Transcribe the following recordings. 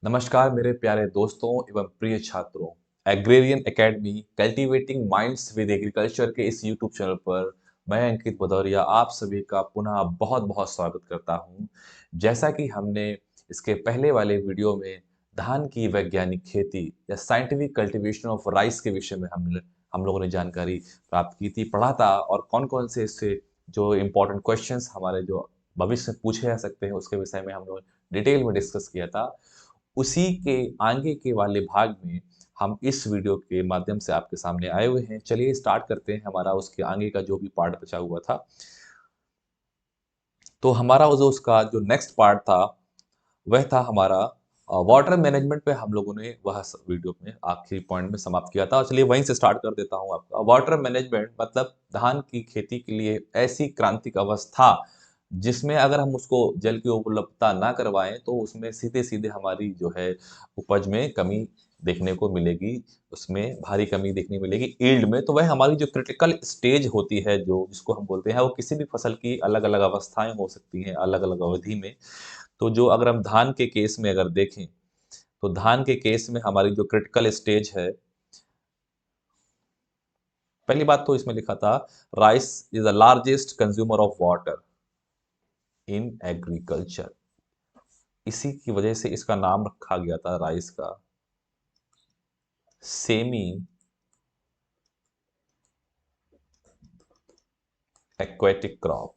नमस्कार मेरे प्यारे दोस्तों एवं प्रिय छात्रों। Agrarian academy cultivating minds with agriculture के इस यूट्यूब चैनल पर मैं अंकित भदौरिया आप सभी का पुनः बहुत बहुत स्वागत करता हूं। जैसा कि हमने इसके पहले वाले वीडियो में धान की वैज्ञानिक खेती या साइंटिफिक कल्टीवेशन ऑफ राइस के विषय में हम लोगों ने जानकारी प्राप्त की थी, पढ़ा था, और कौन कौन से इससे जो इम्पोर्टेंट क्वेश्चंस हमारे जो भविष्य में पूछे जा सकते हैं उसके विषय में हम लोग डिटेल में डिस्कस किया था। उसी के आगे के वाले भाग में हम इस वीडियो के माध्यम से आपके सामने आए हुए हैं। चलिए स्टार्ट करते हैं हमारा उसके आगे का जो भी पार्ट बचा हुआ था। तो हमारा जो उसका जो नेक्स्ट पार्ट था वह था हमारा वाटर मैनेजमेंट पे। हम लोगों ने वह वीडियो में आखिरी पॉइंट में समाप्त किया था। चलिए वहीं से स्टार्ट कर देता हूँ। आपका वाटर मैनेजमेंट मतलब धान की खेती के लिए ऐसी क्रांतिक अवस्था जिसमें अगर हम उसको जल की उपलब्धता ना करवाएं तो उसमें सीधे सीधे हमारी जो है उपज में कमी देखने को मिलेगी, उसमें भारी कमी देखने मिलेगी ईल्ड में। तो वह हमारी जो क्रिटिकल स्टेज होती है जो जिसको हम बोलते हैं, वो किसी भी फसल की अलग अलग अवस्थाएं हो सकती हैं अलग अलग अवधि में। तो जो अगर हम धान के केस में अगर देखें तो धान के केस में हमारी जो क्रिटिकल स्टेज है, पहली बात तो इसमें लिखा था rice is the largest consumer of water in agriculture. इसी की वजह से इसका नाम रखा गया था राइस का semi aquatic crop.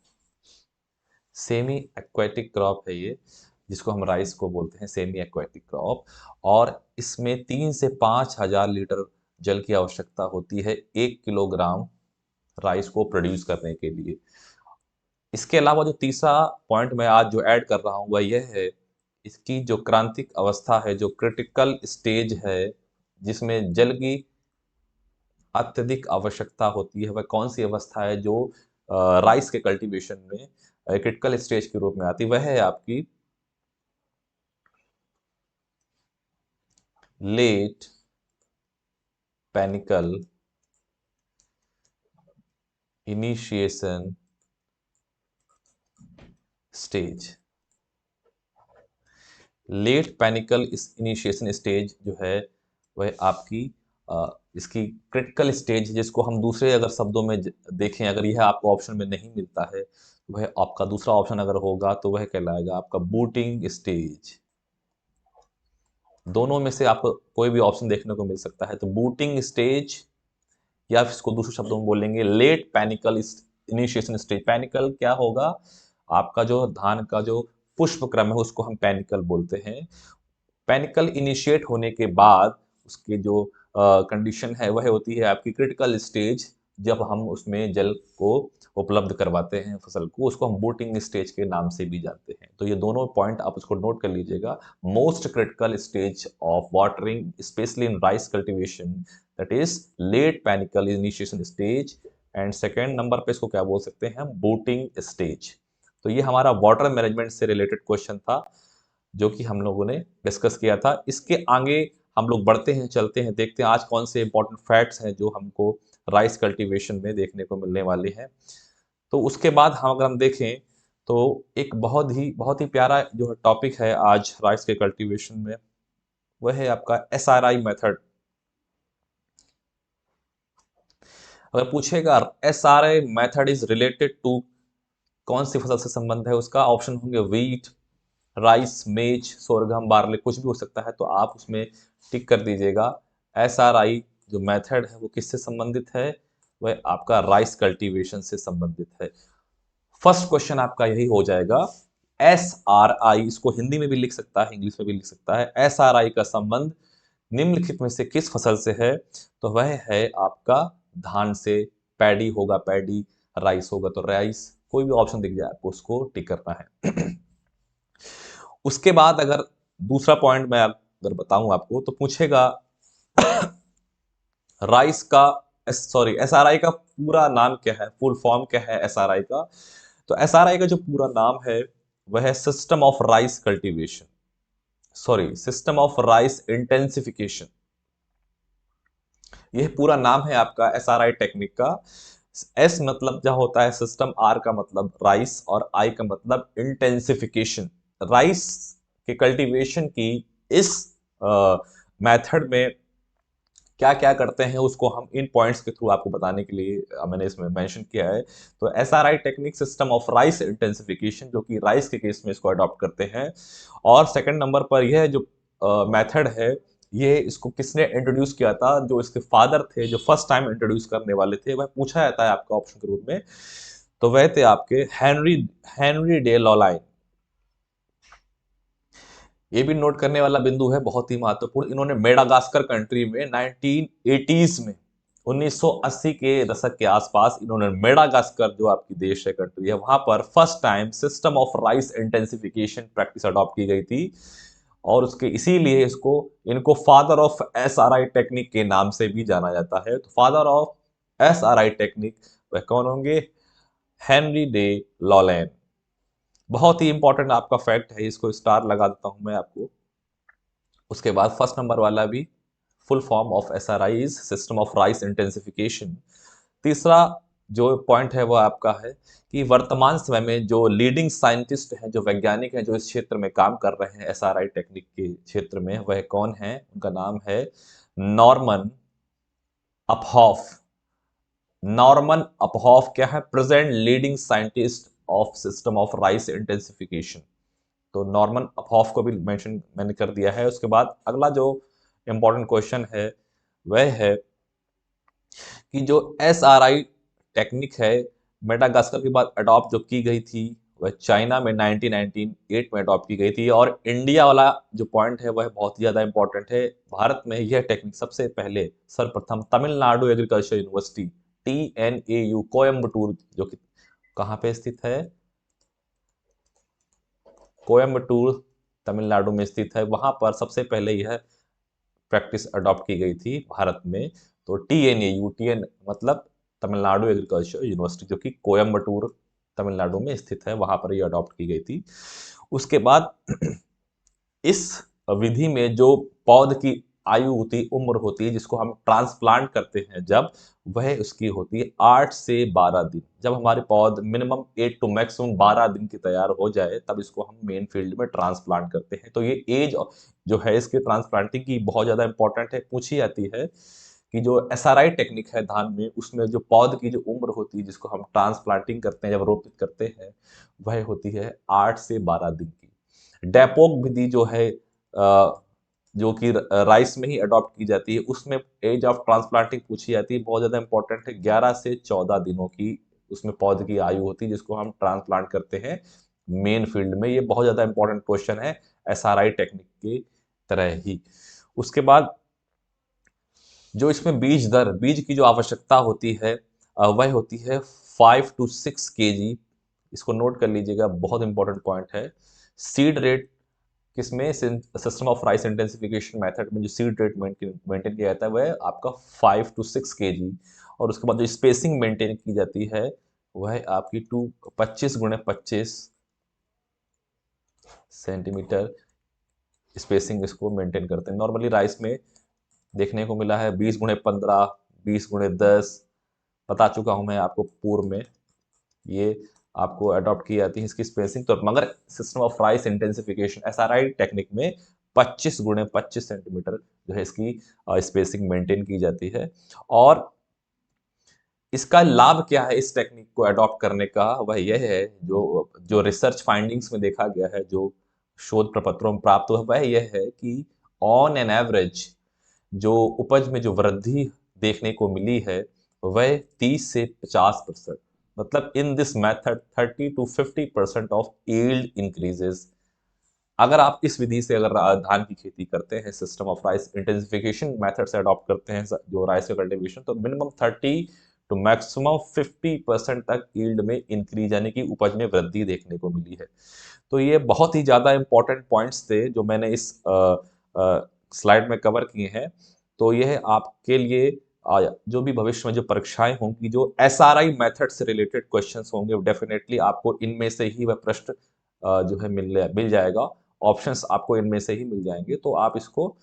Semi aquatic crop है ये, जिसको हम राइस को बोलते हैं सेमी एक्वेटिक क्रॉप। और इसमें 3 से 5 हजार लीटर जल की आवश्यकता होती है 1 किलोग्राम राइस को प्रोड्यूस करने के लिए। इसके अलावा जो तीसरा पॉइंट मैं आज जो ऐड कर रहा हूँ वह यह है, इसकी जो क्रांतिक अवस्था है, जो क्रिटिकल स्टेज है जिसमें जल की अत्यधिक आवश्यकता होती है, वह कौन सी अवस्था है जो राइस के कल्टीवेशन में क्रिटिकल स्टेज के रूप में आती है। वह है आपकी late panicle initiation stage. Late panicle initiation stage जो है वह आपकी इसकी क्रिटिकल स्टेज, जिसको हम दूसरे अगर शब्दों में देखें, अगर यह आपको ऑप्शन में नहीं मिलता है तो वह आपका दूसरा ऑप्शन अगर होगा तो वह कहलाएगा आपका बूटिंग स्टेज। दोनों में से आपको कोई भी ऑप्शन देखने को मिल सकता है। तो बूटिंग स्टेज या फिर इसको दूसरे शब्दों में बोलेंगे late panicle initiation stage. Panicle क्या होगा, आपका जो धान का जो पुष्प क्रम है उसको हम पैनिकल बोलते हैं। पैनिकल इनिशिएट होने के बाद उसके जो कंडीशन है वह होती है आपकी क्रिटिकल स्टेज। जब हम उसमें जल को उपलब्ध करवाते हैं फसल को, उसको हम बोटिंग स्टेज के नाम से भी जानते हैं। तो ये दोनों पॉइंट आप उसको नोट कर लीजिएगा। Most critical stage of watering specially in rice cultivation, that is late panicle initiation stage. And second number पे इसको क्या बोल सकते हैं हम, बोटिंग स्टेज। तो ये हमारा वाटर मैनेजमेंट से रिलेटेड क्वेश्चन था जो कि हम लोगों ने डिस्कस किया था। इसके आगे हम लोग बढ़ते हैं, चलते हैं, देखते हैं आज कौन से इंपॉर्टेंट फैक्ट्स हैं जो हमको राइस कल्टीवेशन में देखने को मिलने वाले हैं। तो उसके बाद हम अगर हम देखें तो एक बहुत ही प्यारा जो टॉपिक है आज राइस के कल्टीवेशन में, वह है आपका एसआरआई मेथड। अगर पूछेगा SRI method is related to, कौन सी फसल से संबंध है उसका, ऑप्शन होंगे wheat, rice, maize, sorghum, barley, कुछ भी हो सकता है। तो आप उसमें टिक कर दीजिएगा। एसआरआई जो मेथड है वो किससे संबंधित है, वह आपका राइस कल्टीवेशन से संबंधित है। फर्स्ट क्वेश्चन आपका यही हो जाएगा। एस आर आई, इसको हिंदी में भी लिख सकता है, इंग्लिश में भी लिख सकता है। एस आर आई का संबंध निम्नलिखित में से किस फसल से है, तो वह है आपका धान से। पैडी होगा पैडी, राइस होगा तो राइस, कोई भी ऑप्शन दिख जाए आपको उसको टिक करना है। उसके बाद अगर दूसरा पॉइंट मैं अगर बताऊं आपको तो पूछेगा राइस का सॉरी एसआरआई का पूरा नाम क्या है, फुल फॉर्म क्या है एसआरआई का। तो एसआरआई का जो पूरा नाम है वह है system of rice cultivation, sorry system of rice intensification. यह पूरा नाम है आपका एसआरआई टेक्निक का। एस मतलब क्या होता है सिस्टम, आर का मतलब राइस और आई का मतलब इंटेंसिफिकेशन। राइस के कल्टीवेशन की इस मेथड में क्या क्या करते हैं उसको हम इन पॉइंट्स के थ्रू आपको बताने के लिए मैंने इसमें मेंशन किया है। तो SRI technique system of rice intensification, जो कि राइस के केस में इसको अडॉप्ट करते हैं। और सेकंड नंबर पर यह जो मेथड है, ये इसको किसने इंट्रोड्यूस किया था, जो इसके फादर थे, जो फर्स्ट टाइम इंट्रोड्यूस करने वाले थे, वह पूछा जाता है आपका ऑप्शन के रूप में। तो वह थे आपके हेनरी हेनरी डे लॉलाइन। ये भी नोट करने वाला बिंदु है, बहुत ही महत्वपूर्ण। इन्होंने मेडागास्कर कंट्री में 1980s में 1980 के दशक के आसपास इन्होंने मेडागास्कर, जो आपकी देश है, कंट्री है, वहां पर first time system of rice intensification practice adopt की गई थी। और उसके इसीलिए इसको इनको फादर ऑफ एसआरआई टेक्निक के नाम से भी जाना जाता है। तो फादर ऑफ एसआरआई टेक्निक वह कौन होंगे? Henri de Laulanie. बहुत ही इंपॉर्टेंट आपका फैक्ट है, इसको स्टार लगा देता हूं मैं आपको। उसके बाद फर्स्ट नंबर वाला भी, full form of SRI is system of rice intensification. तीसरा जो पॉइंट है वो आपका है कि वर्तमान समय में जो लीडिंग साइंटिस्ट हैं, जो वैज्ञानिक हैं, जो इस क्षेत्र में काम कर रहे हैं एसआरआई टेक्निक के क्षेत्र में, वह कौन है? उनका नाम है नॉर्मन अपहॉफ। नॉर्मन अपहॉफ क्या है? Present leading scientist of system of rice intensification. तो नॉर्मन अपहॉफ को भी मेंशन मैंने कर दिया है। उसके बाद अगला जो इंपॉर्टेंट क्वेश्चन है वह है कि जो एस आर आई टेक्निक है, मेडागास्कर के बाद अडॉप्ट जो की गई थी, वह चाइना में 1998 में अडॉप्ट की गई थी। और इंडिया वाला जो पॉइंट है वह बहुत ही ज़्यादा इंपॉर्टेंट है। भारत में यह टेक्निक सबसे पहले सर्वप्रथम Tamil Nadu agriculture university TNAU Coimbatore, जो कि कहाँ पे स्थित है? कोयम्बटूर तमिलनाडु में स्थित है। वहां पर सबसे पहले यह प्रैक्टिस अडॉप्ट की गई थी भारत में। तो TNAU, TN मतलब तमिलनाडु एग्रीकल्चर यूनिवर्सिटी, जो कि कोयम्बटूर तमिलनाडु में स्थित है, वहां पर यह अडॉप्ट की गई थी। उसके बाद इस विधि में जो पौध की आयु होती, उम्र होती है, जिसको हम ट्रांसप्लांट करते हैं, जब वह उसकी होती है 8 से 12 दिन। जब हमारे पौध मिनिमम 8 टू मैक्सिमम 12 दिन की तैयार हो जाए, तब इसको हम मेन फील्ड में ट्रांसप्लांट करते हैं। तो ये एज जो है इसके ट्रांसप्लांटिंग की बहुत ज़्यादा इंपॉर्टेंट है। पूछी जाती है कि जो एसआरआई टेक्निक है धान में, उसमें जो पौध की जो उम्र होती है, जिसको हम ट्रांसप्लांटिंग करते हैं, जब रोपित करते हैं, वह होती है 8 से 12 दिन की। डेपोक विधि जो है, जो कि राइस में ही अडॉप्ट की जाती है, उसमें एज ऑफ ट्रांसप्लांटिंग पूछी जाती है, बहुत ज़्यादा इंपॉर्टेंट है। 11 से 14 दिनों की उसमें पौध की आयु होती है, जिसको हम ट्रांसप्लांट करते हैं मेन फील्ड में। ये बहुत ज़्यादा इंपॉर्टेंट क्वेश्चन है एसआरआई टेक्निक की तरह ही। उसके बाद जो इसमें बीज दर, बीज की जो आवश्यकता होती है, वह होती है 5 to 6 kg। इसको नोट कर लीजिएगा, बहुत इंपॉर्टेंट पॉइंट है। सीड रेट किसमें? System of rice intensification method में जो सीड रेट मेंटेन किया जाता है वह आपका 5 to 6 kg। और उसके बाद जो स्पेसिंग मेंटेन की जाती है वह आपकी 25 x 25 सेंटीमीटर स्पेसिंग इसको मेंटेन करते हैं। नॉर्मली राइस में देखने को मिला है 20 x 15, 20 x 10, बता चुका हूं मैं आपको पूर्व में। ये आपको अडॉप्ट की जाती है इसकी स्पेसिंग। तो मगर system of rice intensification SRI technique में 25 x 25 सेंटीमीटर जो है इसकी स्पेसिंग मेंटेन की जाती है। और इसका लाभ क्या है इस टेक्निक को अडॉप्ट करने का? वह यह है, जो जो रिसर्च फाइंडिंग्स में देखा गया है, जो शोध प्रपत्रों में प्राप्त हुआ, वह यह है कि ऑन एन एवरेज जो उपज में जो वृद्धि देखने को मिली है वह 30 से 50%। मतलब in this method 30 to 50% of yield increases. अगर आप इस विधि से अगर धान की खेती करते हैं, system of rice intensification method से अडॉप्ट करते हैं जो राइस का कल्टीवेशन, तो मिनिमम 30 to मैक्सिमम 50% तक यील्ड में इंक्रीज, यानी कि उपज में वृद्धि देखने को मिली है। तो ये बहुत ही ज़्यादा इंपॉर्टेंट पॉइंट्स थे जो मैंने इस स्लाइड में कवर किए हैं। तो यह आपके लिए जो भी भविष्य में जो परीक्षाएं होंगी, जो एसआरआई मेथड से रिलेटेड क्वेश्चंस होंगे, डेफिनेटली आपको इनमें से ही वह प्रश्न जो है मिल जाएगा। ऑप्शंस आपको इनमें से ही मिल जाएंगे। तो आप इसको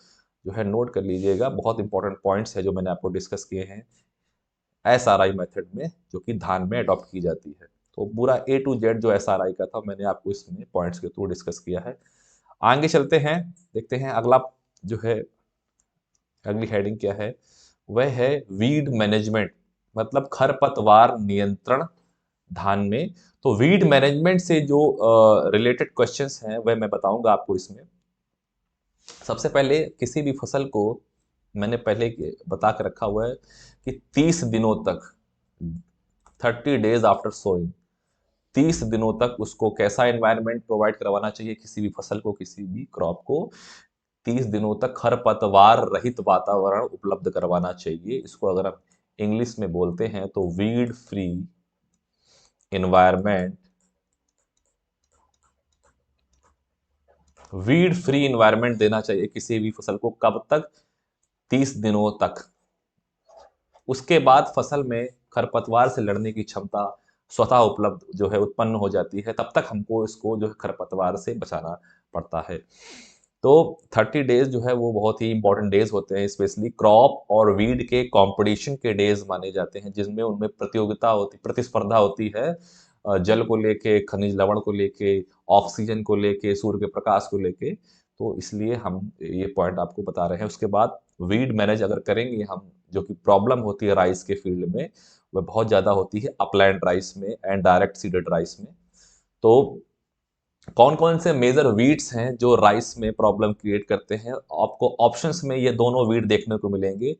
जो है नोट कर लीजिएगा। बहुत इंपॉर्टेंट पॉइंट्स है जो मैंने आपको डिस्कस किए हैं एसआरआई मेथड में, जो कि धान में अडॉप्ट की जाती है। तो पूरा A to Z जो एसआरआई का था, मैंने आपको इसमें पॉइंट्स के थ्रू डिस्कस किया है। आगे चलते हैं, देखते हैं अगला जो है, अगली हेडिंग क्या है, वह है वीड मैनेजमेंट, मतलब खरपतवार नियंत्रण धान में। तो वीड मैनेजमेंट से जो रिलेटेड क्वेश्चंस हैं वह मैं बताऊंगा आपको इसमें। सबसे पहले किसी भी फसल को मैंने पहले बता के रखा हुआ है कि 30 दिनों तक, 30 days आफ्टर सोइंग, 30 दिनों तक उसको कैसा एनवायरनमेंट प्रोवाइड करवाना चाहिए, किसी भी फसल को, किसी भी क्रॉप को 30 दिनों तक खरपतवार रहित वातावरण उपलब्ध करवाना चाहिए। इसको अगर हम इंग्लिश में बोलते हैं तो weed free environment, weed free environment देना चाहिए किसी भी फसल को। कब तक? 30 दिनों तक। उसके बाद फसल में खरपतवार से लड़ने की क्षमता स्वतः उपलब्ध जो है उत्पन्न हो जाती है, तब तक हमको इसको जो है खरपतवार से बचाना पड़ता है। तो 30 डेज जो है वो बहुत ही इंपॉर्टेंट डेज होते हैं, स्पेशली क्रॉप और वीड के कंपटीशन के डेज माने जाते हैं, जिसमें उनमें प्रतियोगिता होती, प्रतिस्पर्धा होती है, जल को लेके, खनिज लवण को लेके, ऑक्सीजन को लेके, सूर्य के प्रकाश को लेके। तो इसलिए हम ये पॉइंट आपको बता रहे हैं। उसके बाद वीड मैनेज अगर करेंगे हम, जो कि प्रॉब्लम होती है राइस के फील्ड में, वह बहुत ज़्यादा होती है अपलैंड राइस में एंड डायरेक्ट सीडेड राइस में। तो कौन कौन से मेजर वीड्स हैं जो राइस में प्रॉब्लम क्रिएट करते हैं? आपको ऑप्शंस में ये दोनों वीड देखने को मिलेंगे,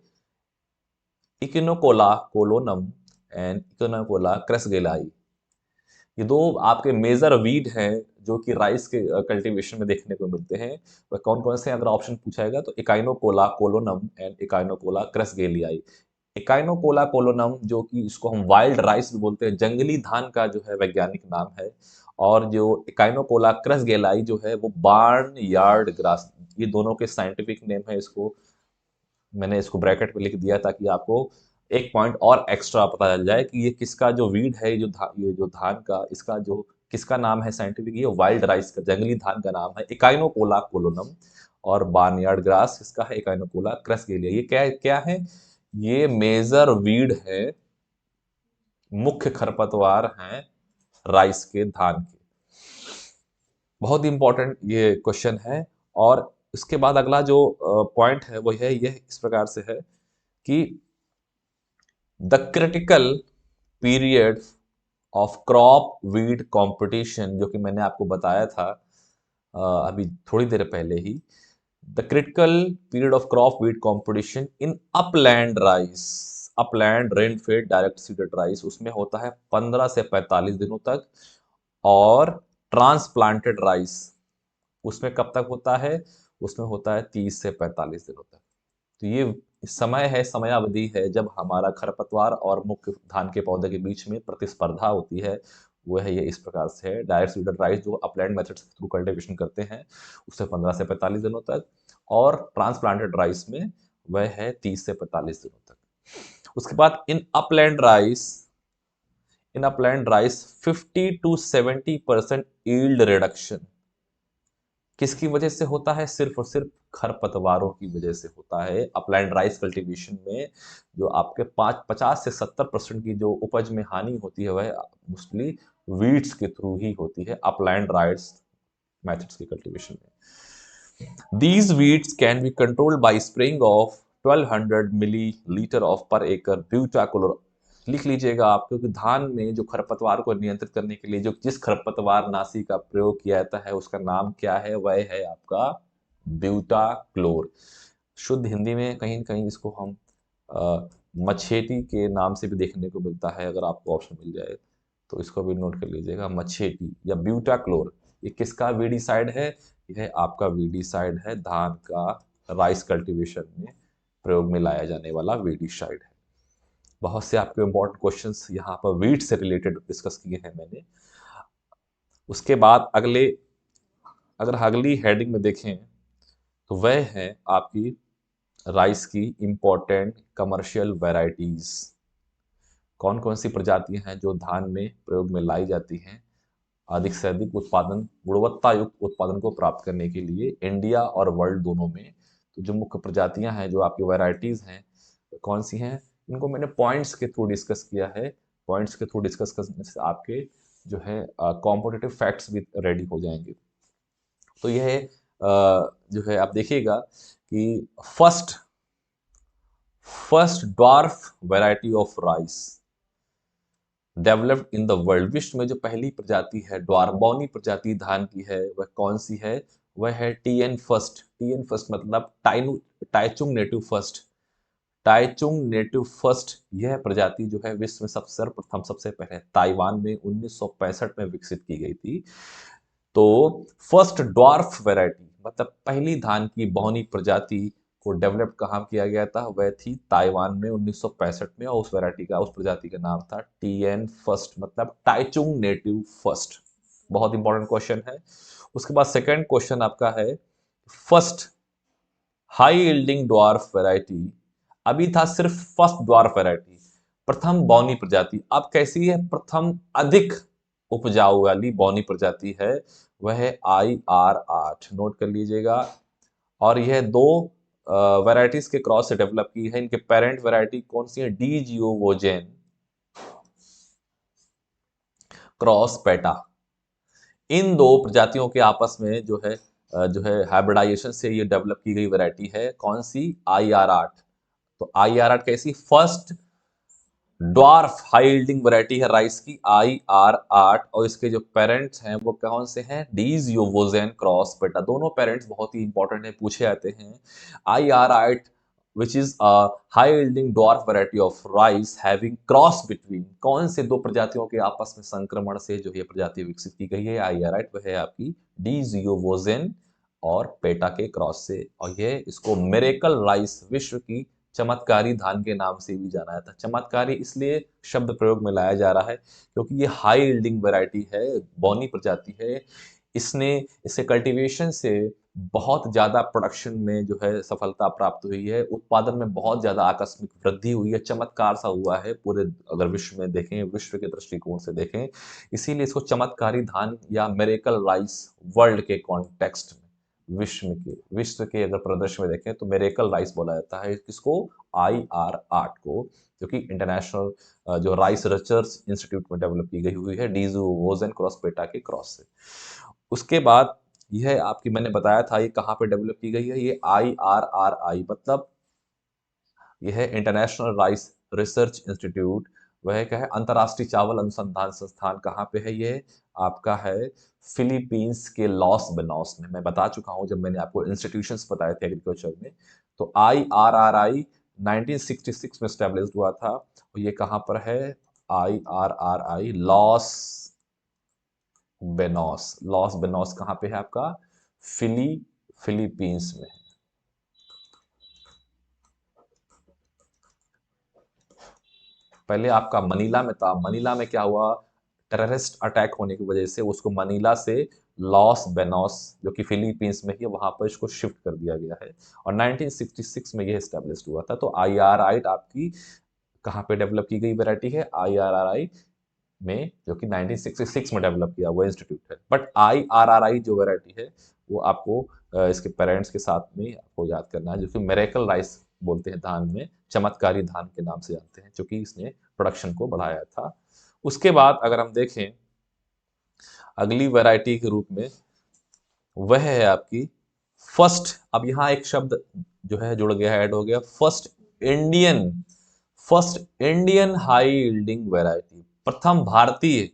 इकिनोकोला कोलोनम एंड इकिनोकोला क्रसगेलाई। ये दो आपके मेजर वीड हैं जो कि राइस के कल्टीवेशन में देखने को मिलते हैं। वह कौन कौन से, अगर ऑप्शन पूछाएगा तो इकाइनोकोला कोलोनम एंड इकाइनोकोला क्रसगेलियाई। इकाइनोकोला कोलोनम, जो कि इसको हम वाइल्ड राइस भी बोलते हैं, जंगली धान का जो है वैज्ञानिक नाम है। और जो इकाइनोकोला क्रसगेलाई जो है वो बार्न यार्ड ग्रास, ये दोनों के साइंटिफिक नेम है। इसको मैंने इसको ब्रैकेट में लिख दिया ताकि आपको एक पॉइंट और एक्स्ट्रा पता चल जाए कि ये किसका जो वीड है, ये जो धान का, इसका जो किसका नाम है साइंटिफिक, ये वाइल्ड राइस का, जंगली धान का नाम है इकाइनोकोला कोलोनम। और बार्नयार्ड ग्रास इसका है इकाइनोकोला क्रसगेलिया। ये क्या क्या है? ये मेजर वीड है, मुख्य खरपतवार हैं राइस के, धान के। बहुत इंपॉर्टेंट ये क्वेश्चन है। और उसके बाद अगला जो पॉइंट है वो है, यह इस प्रकार से है कि the critical period of crop weed competition, जो कि मैंने आपको बताया था अभी थोड़ी देर पहले ही। The critical period of crop weed competition in upland rice, upland rain fed direct seeded rice, उसमें होता है 15 से 45 दिनों तक। और ट्रांसप्लांटेड राइस, उसमें कब तक होता है? उसमें होता है 30 से 45 दिनों तक। तो ये समय है, समयावधि है जब हमारा खरपतवार और मुख्य धान के पौधे के बीच में प्रतिस्पर्धा होती है। वो है ये इस प्रकार से है। डायरेक्ट सीडेड राइस जो अपलैंड मेथड के थ्रू कल्टीवेशन करते हैं, उससे 15 से 45 दिनों तक। और ट्रांसप्लांटेड राइस में वह है 30 से 45 दिनों तक। उसके बाद in upland rice 50 to 70% yield reduction किसकी वजह से होता है? सिर्फ और सिर्फ खरपतवारों की वजह से होता है। अपलैंड राइस कल्टीवेशन में जो आपके 50 से 70% की जो उपज में हानि होती है वह मोस्टली वीड्स के थ्रू ही होती है, अपलैंड राइस मेथड्स की कल्टीवेशन में। These weeds can be controlled by spraying of 1200 millilitre of पर एकड़ ब्यूटाक्लोर। लिख लीजिएगा आप, क्योंकि धान में जो खरपतवार को नियंत्रित करने के लिए जो जिस खरपतवार नाशी का प्रयोग किया जाता है उसका नाम क्या है? वह है आपका ब्यूटाक्लोर। शुद्ध हिंदी में कहीं न कहीं इसको हम मछेटी के नाम से भी देखने को मिलता है। अगर आपको ऑप्शन मिल जाए तो इसको भी नोट कर लीजिएगा, मछेटी या ब्यूटाक्लोर। ये किसका वीडीसाइड है? यह आपका वीडीसाइड है, धान का राइस कल्टीवेशन में प्रयोग में लाया जाने वाला वीडीसाइड है। बहुत से आपके इंपॉर्टेंट क्वेश्चंस यहाँ पर वीट से रिलेटेड डिस्कस किए हैं मैंने। उसके बाद अगर अगली हेडिंग में देखें तो वह है आपकी राइस की इंपॉर्टेंट कमर्शियल वैरायटीज। कौन कौन सी प्रजातियां हैं जो धान में प्रयोग में लाई जाती हैं अधिक से अधिक उत्पादन, गुणवत्ता युक्त उत्पादन को प्राप्त करने के लिए इंडिया और वर्ल्ड दोनों में। तो जो मुख्य प्रजातियां हैं, जो आपकी वैरायटीज हैं, कौन सी हैं, इनको मैंने पॉइंट्स के थ्रू डिस्कस किया है। पॉइंट्स के थ्रू डिस्कस करने से आपके जो है कॉम्पिटिटिव फैक्ट्स भी रेडी हो जाएंगे। तो यह जो है आप देखिएगा कि first dwarf variety of rice developed in the world, विश्व में जो पहली प्रजाति है ड्वार्बोनी प्रजाति धान की है वह कौन सी है? वह है टीएन फर्स्ट मतलब Taichung native first. टाइचुंग native first यह प्रजाति जो है विश्व में सबसे सर्वप्रथम सबसे पहले ताइवान में 1965 में विकसित की गई थी। तो फर्स्ट ड्वार्फ वैरायटी मतलब पहली धान की बहुनी प्रजाति को डेवलप कहाँ किया गया था? वह थी ताइवान में 1965 में, और उस प्रजाति का नाम था टीएन फर्स्ट मतलब टाइचुंग नेटिव फर्स्ट। बहुत इंपॉर्टेंट क्वेश्चन है। उसके बाद सेकंड क्वेश्चन आपका है first high yielding dwarf variety. अभी था सिर्फ फर्स्ट ड्वार्फ वैरायटी, प्रथम बौनी प्रजाति। अब कैसी है? प्रथम अधिक उपजाऊ वाली बौनी प्रजाति है, वह है IR8, नोट कर लीजिएगा। और यह दो वैरायटीज के क्रॉस से डेवलप की है। इनके पेरेंट वैरायटी कौन सी है? Dee geowoogen cross Peta. इन दो प्रजातियों के आपस में जो है हाइब्रिडाइजेशन से ये डेवलप की गई वैरायटी है कौन सी? IR8। तो IR8 कैसी? First dwarf high yielding variety है राइस की IR8, और इसके जो पेरेंट्स हैं वो कौन से हैं? डीजियोवोजेन क्रॉस पेटा। दोनों पेरेंट्स बहुत ही इंपॉर्टेंट है, पूछे जाते हैं। IR8 which is a high yielding dwarf variety of rice having cross between, कौन से दो प्रजातियों के आपस में संक्रमण से जो ये प्रजाति विकसित की गई है IR8? वह है आपकी डीजियोवोजेन और पेटा के क्रॉस से। और ये इसको मिरेकल राइस, विश्व की चमत्कारी धान के नाम से भी जाना जाता है। चमत्कारी इसलिए शब्द प्रयोग में लाया जा रहा है क्योंकि ये हाई यील्डिंग वैरायटी है, बौनी प्रजाति है। इसे कल्टीवेशन से बहुत ज़्यादा प्रोडक्शन में जो है सफलता प्राप्त हुई है, उत्पादन में बहुत ज़्यादा आकस्मिक वृद्धि हुई है, चमत्कार सा हुआ है पूरे, अगर विश्व में देखें, विश्व के दृष्टिकोण से देखें, इसीलिए इसको चमत्कारी धान या मिरेकल राइस वर्ल्ड के कॉन्टेक्स्ट में, विश्व के अगर प्रदर्शन में देखें तो मिरेकल राइस बोला जाता है किसको? IR8 को, जो कि इंटरनेशनल जो राइस रिसर्च इंस्टीट्यूट में डेवलप की गई हुई है डीजियोवोजेन क्रॉस पेटा के क्रॉस से। उसके बाद यह आपकी मैंने बताया था ये कहाँ पे डेवलप की गई है, ये IRRI मतलब यह है इंटरनेशनल राइस रिसर्च इंस्टीट्यूट। वह क्या है? अंतर्राष्ट्रीय चावल अनुसंधान संस्थान। कहाँ पे है ये? आपका है फिलीपींस के लॉस बेनॉस में। मैं बता चुका हूँ जब मैंने आपको इंस्टीट्यूशंस बताए थे एग्रीकल्चर में। तो IRRI 1966 में स्टैब्लिश हुआ था, और ये कहाँ पर है? IRRI लॉस बेनॉस कहाँ पे है आपका? फिलीपींस में। पहले आपका मनीला में था, मनीला में क्या हुआ? टेररिस्ट अटैक होने की वजह से उसको मनीला से लॉस बेनॉस जो कि फिलीपींस में ही है वहां पर इसको शिफ्ट कर दिया गया है, और 1966 में यह स्टैब्लिश हुआ था। तो IRI आपकी कहाँ पे डेवलप की गई वैरायटी है? IRRI में, जो कि 1966 में डेवलप किया हुआ इंस्टीट्यूट है। बट IRRI जो वैरायटी है वो आपको इसके पेरेंट्स के साथ में आपको याद करना है, जो कि मिरेकल राइस बोलते हैं धान में, चमत्कारी धान के नाम से जानते हैं, क्योंकि इसने प्रोडक्शन को बढ़ाया था। उसके बाद अगर हम देखें अगली वैरायटी के रूप में, वह है आपकी फर्स्ट, अब यहाँ एक शब्द जो है जुड़ गया है, ऐड हो गया, first Indian high yielding variety, प्रथम भारतीय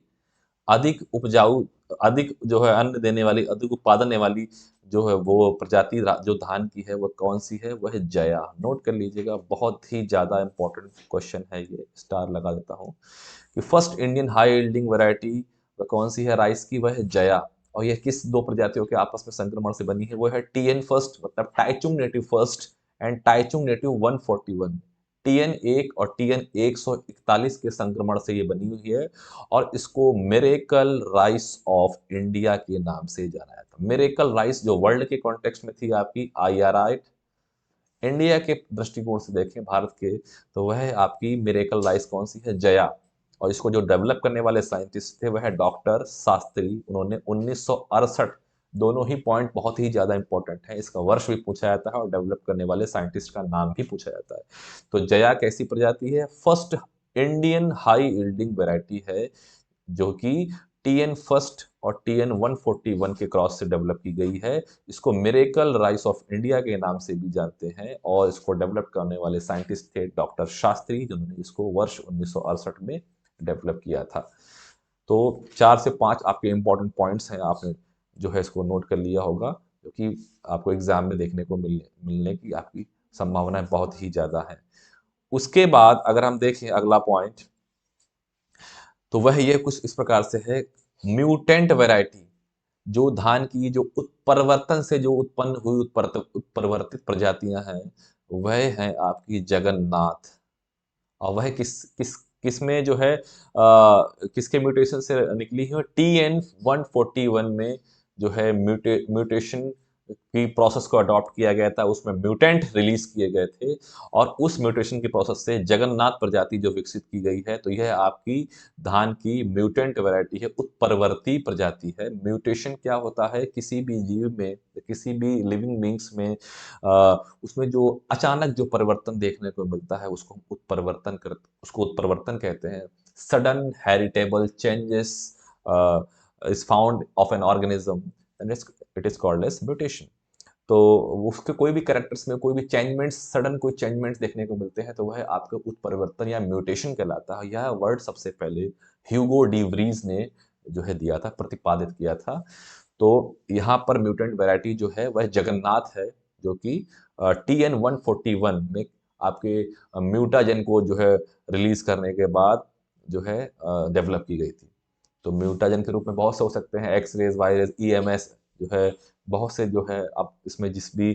अधिक उपजाऊ, अधिक जो है अन्न देने वाली, अधिक उत्पादन देने वाली जो है वो प्रजाति जो धान की है वह कौन सी है? वह है जया। नोट कर लीजिएगा, बहुत ही ज्यादा इंपॉर्टेंट क्वेश्चन है ये, स्टार लगा देता हूँ कि first Indian high yielding variety वह कौन सी है राइस की? वह है जया। और यह किस दो प्रजातियों के आपस में संक्रमण से बनी है? वो है टीएन फर्स्ट मतलब Taichung native first and Taichung native 141। TN1 और TN141 के संक्रमण से ये बनी हुई है, और इसको मिरेकल राइस ऑफ इंडिया के नाम से जाना जाता है। मिरेकल राइस जो वर्ल्ड के कॉन्टेक्स्ट में थी आपकी IRI, इंडिया के दृष्टिकोण से देखें भारत के, तो वह आपकी मिरेकल राइस कौन सी है? जया। और इसको जो डेवलप करने वाले साइंटिस्ट थे वह डॉक्टर शास्त्री, उन्होंने 1968, दोनों ही पॉइंट बहुत ही ज्यादा इंपॉर्टेंट है, इसका वर्ष भी पूछा जाता है और डेवलप करने वाले साइंटिस्ट का नाम भी पूछा जाता है। तो जया कैसी प्रजाति है? First Indian high yielding variety है, जो कि TN फर्स्ट और TN 141 के क्रॉस से डेवलप की गई है। इसको मिरेकल राइस ऑफ इंडिया के नाम से भी जानते हैं और इसको डेवलप करने वाले साइंटिस्ट थे डॉक्टर शास्त्री, जिन्होंने इसको वर्ष 1968 में डेवलप किया था। तो 4 से 5 आपके इंपॉर्टेंट पॉइंट्स हैं, आपने जो है इसको नोट कर लिया होगा, क्योंकि आपको एग्जाम में देखने को मिलने की आपकी संभावनाएं बहुत ही ज़्यादा है। उसके बाद अगर हम देखें अगला पॉइंट, तो वह ये कुछ इस प्रकार से है, म्यूटेंट वैरायटी, जो धान की जो उत्परिवर्तन से जो उत्पन्न हुई उत्परिवर्तित प्रजातियां हैं, वह है आपकी जगन्नाथ। और वह किस में जो है किसके म्यूटेशन से निकली है? TN 141 में जो है म्यूटेशन की प्रोसेस को अडॉप्ट किया गया था, उसमें म्यूटेंट रिलीज किए गए थे और उस म्यूटेशन की प्रोसेस से जगन्नाथ प्रजाति जो विकसित की गई है। तो यह आपकी धान की म्यूटेंट वैरायटी है, उत्परिवर्ती प्रजाति है। म्यूटेशन क्या होता है? किसी भी जीव में, किसी भी लिविंग बींग्स में उसमें जो अचानक जो परिवर्तन देखने को मिलता है, उसको उत्परिवर्तन कहते हैं। Sudden heritable changes is found of an organism and it is called as mutation. तो उसके कोई भी कैरेक्टर्स में कोई भी चेंजमेंट्स, सडन कोई चेंजमेंट्स देखने को मिलते हैं, तो वह आपका उत्परिवर्तन या म्यूटेशन कहलाता है। यह वर्ड सबसे पहले ह्यूगो डी व्रीज ने जो है दिया था, प्रतिपादित किया था। तो यहाँ पर म्यूटेंट वैरायटी जो है वह जगन्नाथ है, जो कि TN 141 में आपके म्यूटाजेन को जो है रिलीज करने के बाद जो है डेवलप की गई थी। तो म्यूटाजेन के रूप में बहुत से हो सकते हैं, एक्सरेज, वायरस, EMS जो है, बहुत से जो है। अब इसमें जिस भी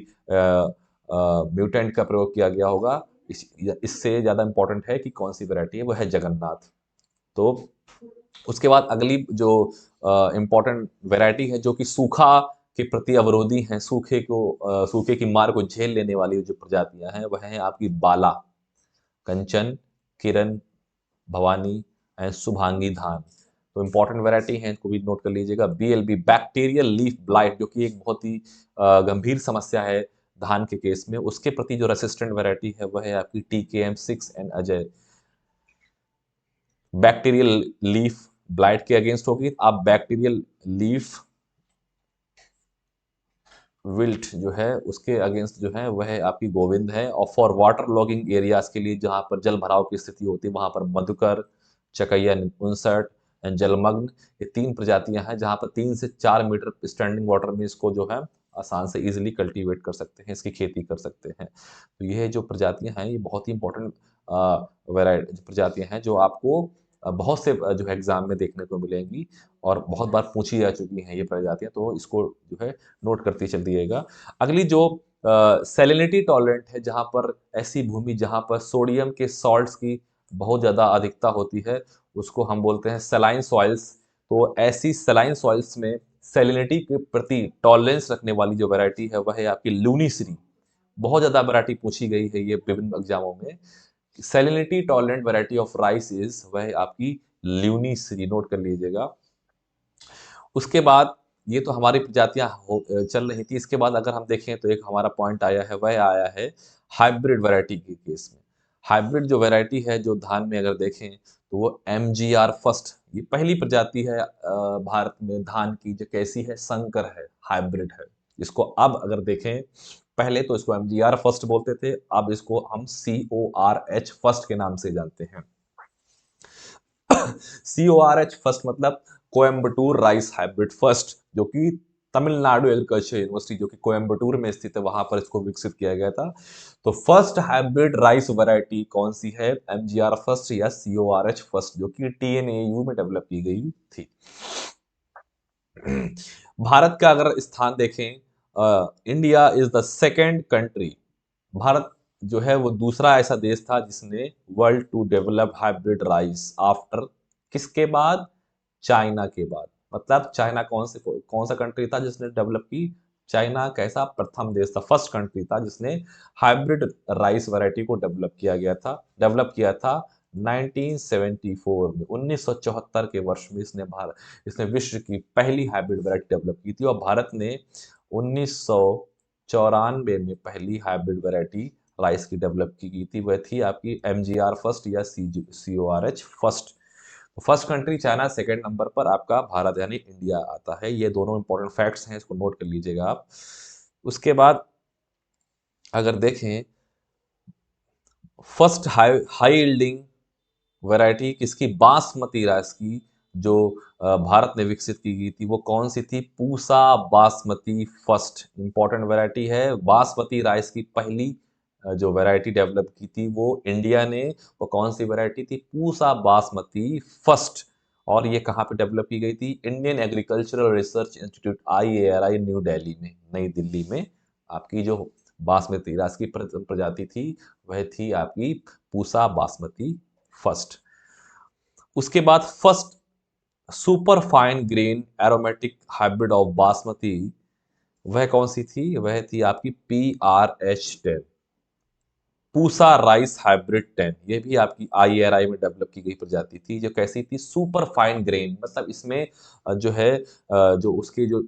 म्यूटेंट का प्रयोग किया गया होगा, इससे ज़्यादा इंपॉर्टेंट है कि कौन सी वैरायटी है, वह है जगन्नाथ। तो उसके बाद अगली जो इम्पोर्टेंट वैरायटी है, जो कि सूखा के प्रति अवरोधी हैं, सूखे की मार को झेल लेने वाली जो प्रजातियां हैं, वह है आपकी बाला, कंचन, किरण, भवानी एंड शुभांगी धान। तो इंपॉर्टेंट वैरायटी है, इनको भी नोट कर लीजिएगा। BLB, बैक्टीरियल लीफ ब्लाइट, जो कि एक बहुत ही गंभीर समस्या है धान के केस में, उसके प्रति जो रेसिस्टेंट वैरायटी है वह है आपकी TKM 6 and Ajay. Bacterial leaf blight के अगेंस्ट होगी, आप बैक्टीरियल लीफ विल्ट जो है उसके अगेंस्ट जो है वह आपकी गोविंद है। और फॉर वाटर लॉगिंग एरियाज के लिए, जहां पर जल भराव की स्थिति होती है, वहां पर मधुकर, चकैया 59 एंड जलमग्न, ये 3 प्रजातियां हैं, जहां पर 3 से 4 मीटर स्टैंडिंग वाटर में इसको जो है आसान से इजीली कल्टीवेट कर सकते हैं, इसकी खेती कर सकते हैं। तो ये जो प्रजातियां हैं, ये बहुत ही इंपॉर्टेंट वैरायटी प्रजातियां हैं, जो आपको बहुत से जो है एग्जाम में देखने को मिलेंगी और बहुत बार पूछी जा चुकी हैं ये प्रजातियां। तो इसको जो है नोट करते चल दिएगा। अगली जो सैलिनिटी टॉलरेंट है, जहां पर ऐसी भूमि जहां पर सोडियम के सॉल्ट्स की बहुत ज़्यादा अधिकता होती है, उसको हम बोलते हैं सलाइन सॉइल्स। तो ऐसी सलाइन सॉइल्स में सैलिनिटी के प्रति टॉलरेंस रखने वाली जो वैरायटी है वह है आपकी लूनीश्री। बहुत ज़्यादा वैरायटी पूछी गई है ये विभिन्न एग्जामों में। Salinity tolerant variety of rice is, वह आपकी ल्यूनीश्री, नोट कर लीजिएगा। उसके बाद ये तो हमारी प्रजातियां चल रही थी। इसके बाद अगर हम देखें तो एक हमारा पॉइंट आया है, वह आया है हाइब्रिड वैरायटी के केस में। हाइब्रिड जो वैरायटी है जो धान में अगर देखें, तो वो MGR फर्स्ट, ये पहली प्रजाति है भारत में धान की, जो कैसी है, संकर है, हाइब्रिड है। इसको अब अगर देखें, पहले तो इसको MGR फर्स्ट बोलते थे, अब इसको हम CORH फर्स्ट के नाम से जानते हैं। CORH फर्स्ट मतलब कोयम्बटूर राइस हाइब्रिड फर्स्ट, जो कि तमिलनाडु एग्रीकल्चर यूनिवर्सिटी, जो कि कोयम्बटूर में स्थित है, वहां पर इसको विकसित किया गया था। तो फर्स्ट हाइब्रिड राइस वैरायटी कौन सी है? MGR फर्स्ट या CORH फर्स्ट, जो कि TNAU में डेवलप की गई थी। भारत का अगर स्थान देखें, India is the second country, Bharat जो है वो दूसरा ऐसा देश था जिसने world to develop hybrid rice after, किसके बाद? चाइना के बाद। मतलब चाइना कौन सा कंट्री था जिसने डेवलप की? चाइना कैसा प्रथम देश था, फर्स्ट कंट्री था जिसने हाइब्रिड राइस वैरायटी को डेवलप किया था 1974 में, 1974 के वर्ष में इसने विश्व की पहली हाइब्रिड वैरायटी डेवलप की थी। और भारत ने 1994 में पहली हाइब्रिड वैरायटी राइस की डेवलप की गई थी, वह थी आपकी MGR फर्स्ट या CORH first. First country China, second number पर आपका भारत यानी इंडिया आता है। ये दोनों इंपॉर्टेंट फैक्ट्स हैं, इसको नोट कर लीजिएगा आप। उसके बाद अगर देखें, first high high yielding variety किसकी, बासमती राइस की, जो भारत ने विकसित की गई थी, वो कौन सी थी, Pusa basmati first important variety है। बासमती राइस की पहली जो वैरायटी डेवलप की थी वो इंडिया ने, वो कौन सी वैरायटी थी, पूसा बासमती फर्स्ट। और ये कहाँ पे डेवलप की गई थी, Indian agricultural research institute IARI new Delhi में, नई दिल्ली में आपकी जो बासमती राइस की प्रजाति थी वह थी आपकी पूसा बासमती फर्स्ट। उसके बाद first super fine grain aromatic hybrid of basmati, वह कौन सी थी, वह थी आपकी PRH10, पूसा राइस हाइब्रिड 10। ये भी आपकी IARI में डेवलप की गई प्रजाति थी, जो कैसी थी, सुपर फाइन ग्रेन, मतलब इसमें जो है जो उसके जो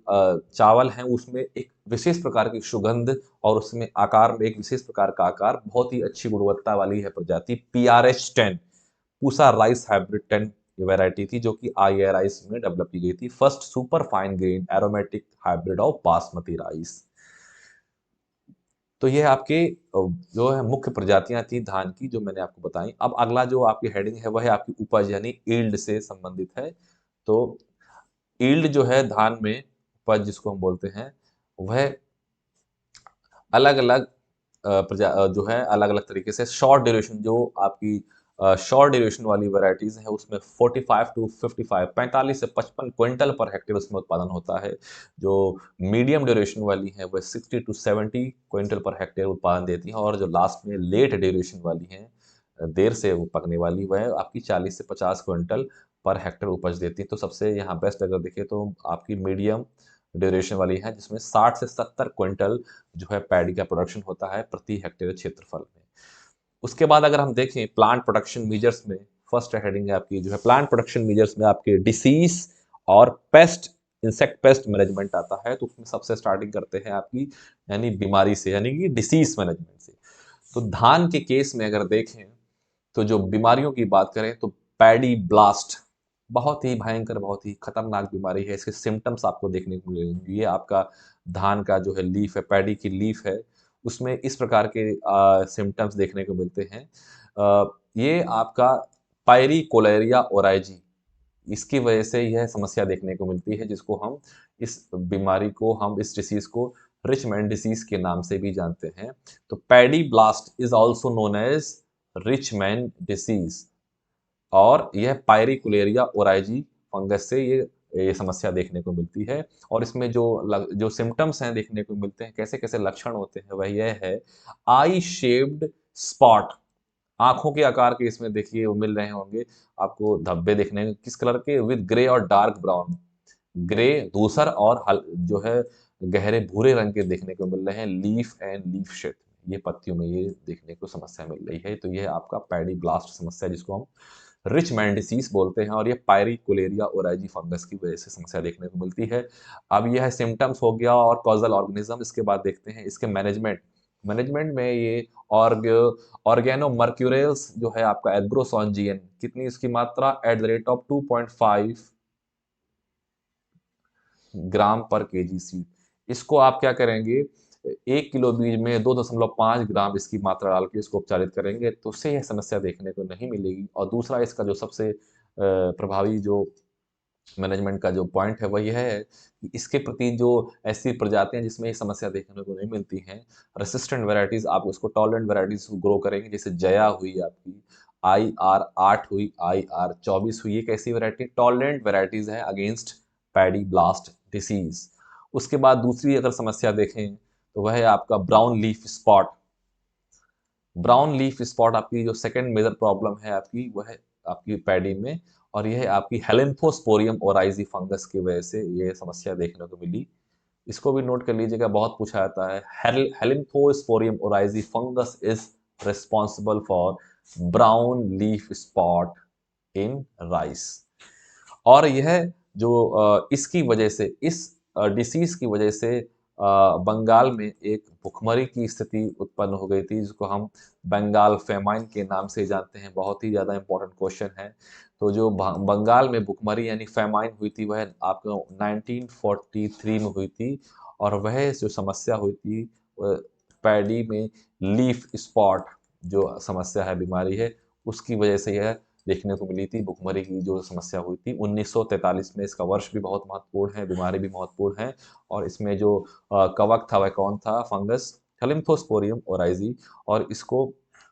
चावल हैं उसमें एक विशेष प्रकार की सुगंध, और उसमें आकार में एक विशेष प्रकार का आकार, बहुत ही अच्छी गुणवत्ता वाली है प्रजाति PRH10, Pusa rice hybrid 10 variety थी, जो कि IARI में डेवलप की गई थी, first super fine grain aromatic hybrid of basmati rice. तो ये आपके जो है मुख्य प्रजातियां थी धान की, जो मैंने आपको बताई। अब अगला जो आपकी हेडिंग है वह है आपकी उपज यानी ईल्ड से संबंधित है। तो ईल्ड जो है धान में उपज जिसको हम बोलते हैं, वह अलग अलग जो है अलग अलग तरीके से, शॉर्ट ड्यूरेशन जो आपकी शॉर्ट ड्यूरेशन वाली वैरायटीज है उसमें 45 टू 55, 45 से 55 क्विंटल पर हेक्टेयर उसमें उत्पादन होता है। जो मीडियम ड्यूरेशन वाली है वह 60 टू 70 क्विंटल पर हेक्टेयर उत्पादन देती है, और जो लास्ट में लेट ड्यूरेशन वाली है, देर से वो पकने वाली, वह आपकी 40 से 50 क्विंटल पर हेक्टेयर उपज देती है। तो सबसे यहाँ बेस्ट अगर देखें तो आपकी मीडियम ड्यूरेशन वाली है, जिसमें 60 से 70 क्विंटल जो है पैडी का प्रोडक्शन होता है प्रति हेक्टेयर क्षेत्रफल में। उसके बाद अगर हम देखें प्लांट प्रोडक्शन मेजर्स में, फर्स्ट हेडिंग है आपकी जो है प्लांट प्रोडक्शन मेजर्स में आपके डिसीज और पेस्ट, इंसेक्ट पेस्ट मैनेजमेंट आता है। तो उसमें सबसे स्टार्टिंग करते हैं आपकी यानी बीमारी से, यानी कि डिसीज मैनेजमेंट से। तो धान के केस में अगर देखें तो जो बीमारियों की बात करें तो पैडी ब्लास्ट बहुत ही भयंकर, बहुत ही खतरनाक बीमारी है। इसके सिम्टम्स आपको देखने को मिलेंगे। ये आपका धान का जो है लीफ है, पैडी की लीफ है, उसमें इस प्रकार के सिम्टम्स देखने को मिलते हैं। ये आपका पायरी कोलेरिया ओराइजी, इसकी वजह से यह समस्या देखने को मिलती है, जिसको हम इस बीमारी को, हम इस डिसीज को रिचमैन डिसीज के नाम से भी जानते हैं। तो paddy blast is also known as richman disease, और यह पायरिकुलेरिया ओराइजी फंगस से ये समस्या देखने को मिलती है। और इसमें जो सिम्टम्स हैं देखने को मिलते हैं, कैसे कैसे लक्षण होते हैं, वह यह है, आई शेप्ड स्पॉट, आंखों के आकार के इसमें देखिए वो मिल रहे होंगे आपको धब्बे देखने को, किस कलर के, विद ग्रे और डार्क ब्राउन, ग्रे धूसर और जो है गहरे भूरे रंग के देखने को मिल रहे हैं, लीफ एंड लीफ शेड, ये पत्तियों में ये देखने को समस्या मिल रही है। तो ये आपका पैडी ब्लास्ट समस्या, जिसको हम रिच मैन डिसीज बोलते हैं, और ये पायरिकुलेरिया ओराइजी फंगस की वजह से समस्या देखने को मिलती है। अब यह सिम्टम्स हो गया और कॉजल ऑर्गेनिज्म। इसके बाद देखते हैं इसके मैनेजमेंट। मैनेजमेंट में ये ऑर्गेनो मर्क्यूरेल्स जो है आपका एग्रोसोंजियन, कितनी इसकी मात्रा, एट द रेट ऑफ 2.5 ग्राम पर केजी सीड। इसको आप क्या करेंगे, 1 किलो बीज में 2.5 ग्राम इसकी मात्रा डाल के इसको उपचारित करेंगे, तो उससे यह समस्या देखने को नहीं मिलेगी। और दूसरा इसका जो सबसे प्रभावी जो मैनेजमेंट का जो पॉइंट है वह यह है कि इसके प्रति जो ऐसी प्रजातियां जिसमें ये समस्या देखने को नहीं मिलती हैं, रेसिस्टेंट वैरायटीज, आप उसको टॉलरेंट वैरायटीज को ग्रो करेंगे, जैसे जया हुई आपकी, IR8 हुई, IR24 हुई, ये कैसी वैरायटी, टॉलरेंट वैरायटीज है अगेंस्ट पैडी ब्लास्ट डिसीज। उसके बाद दूसरी अगर समस्या देखें तो वह है आपका brown leaf spot. Brown leaf spot आपकी जो सेकंड मेजर प्रॉब्लम है आपकी, वह है आपकी पैडी में, और यह आपकी हेलिम्फोस्पोरियम ओराइजी फंगस की वजह से ये समस्या देखने को मिली। इसको भी नोट कर लीजिएगा, बहुत पूछा जाता है। Helminthosporium oryzae fungus is responsible for brown leaf spot in rice. और यह जो इसकी वजह से, इस डिसीज की वजह से बंगाल में एक भुखमरी की स्थिति उत्पन्न हो गई थी, जिसको हम बंगाल फेमाइन के नाम से जानते हैं। बहुत ही ज़्यादा इंपॉर्टेंट क्वेश्चन है। तो जो बंगाल में भुखमरी यानी फेमाइन हुई थी, वह आपको 1943 में हुई थी, और वह जो समस्या हुई थी, पैडी में लीफ स्पॉट जो समस्या है, बीमारी है, उसकी वजह से यह देखने को मिली थी। भुखमरी की जो समस्या हुई थी 1943 में, इसका वर्ष भी बहुत महत्वपूर्ण है, बीमारी भी महत्वपूर्ण है। और इसमें जो कवक था वह कौन था? फंगस हेलिम्थोस्पोरियम ओराइजी, और इसको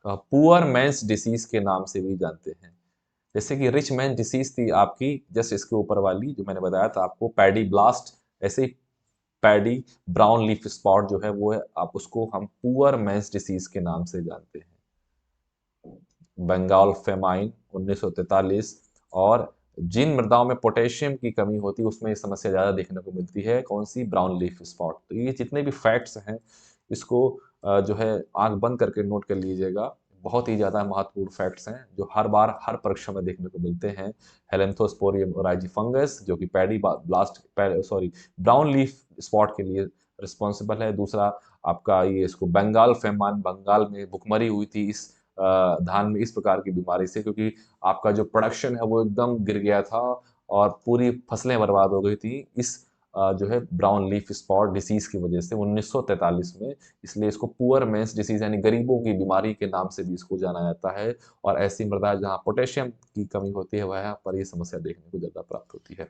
पुअर मैंस डिसीज के नाम से भी जानते हैं। जैसे कि रिच मैन डिसीज थी आपकी जस्ट इसके ऊपर वाली जो मैंने बताया था आपको, पैडी ब्लास्ट, ऐसे ही पैडी ब्राउन लीफ स्पॉट जो है वो है, आप उसको हम पुअर मैंस डिसीज के नाम से जानते हैं। बंगाल फेमाइन 1943। और जिन मृदाओं में पोटेशियम की कमी होती है उसमें ये समस्या ज़्यादा देखने को मिलती है, कौन सी? Brown leaf spot. तो ये जितने भी फैक्ट्स हैं, इसको जो है आंख बंद करके नोट कर लीजिएगा। बहुत ही ज़्यादा महत्वपूर्ण फैक्ट्स हैं जो हर बार हर परीक्षा में देखने को मिलते हैं। हेलेंथोस्पोरियम ओराइजी फंगस जो कि paddy blast sorry brown leaf spot के लिए रिस्पॉन्सिबल है। दूसरा आपका ये इसको बंगाल फेमान, बंगाल में भुखमरी हुई थी इस धान में इस प्रकार की बीमारी से, क्योंकि आपका जो प्रोडक्शन है वो एकदम गिर गया था और पूरी फसलें बर्बाद हो गई थी इस जो है ब्राउन लीफ स्पॉट डिसीज की वजह से 1943 में। इसलिए इसको पुअर मैंस डिसीज यानी गरीबों की बीमारी के नाम से भी इसको जाना जाता है। और ऐसी मृदा जहाँ पोटेशियम की कमी होती है वह पर ये समस्या देखने को ज्यादा प्राप्त होती है।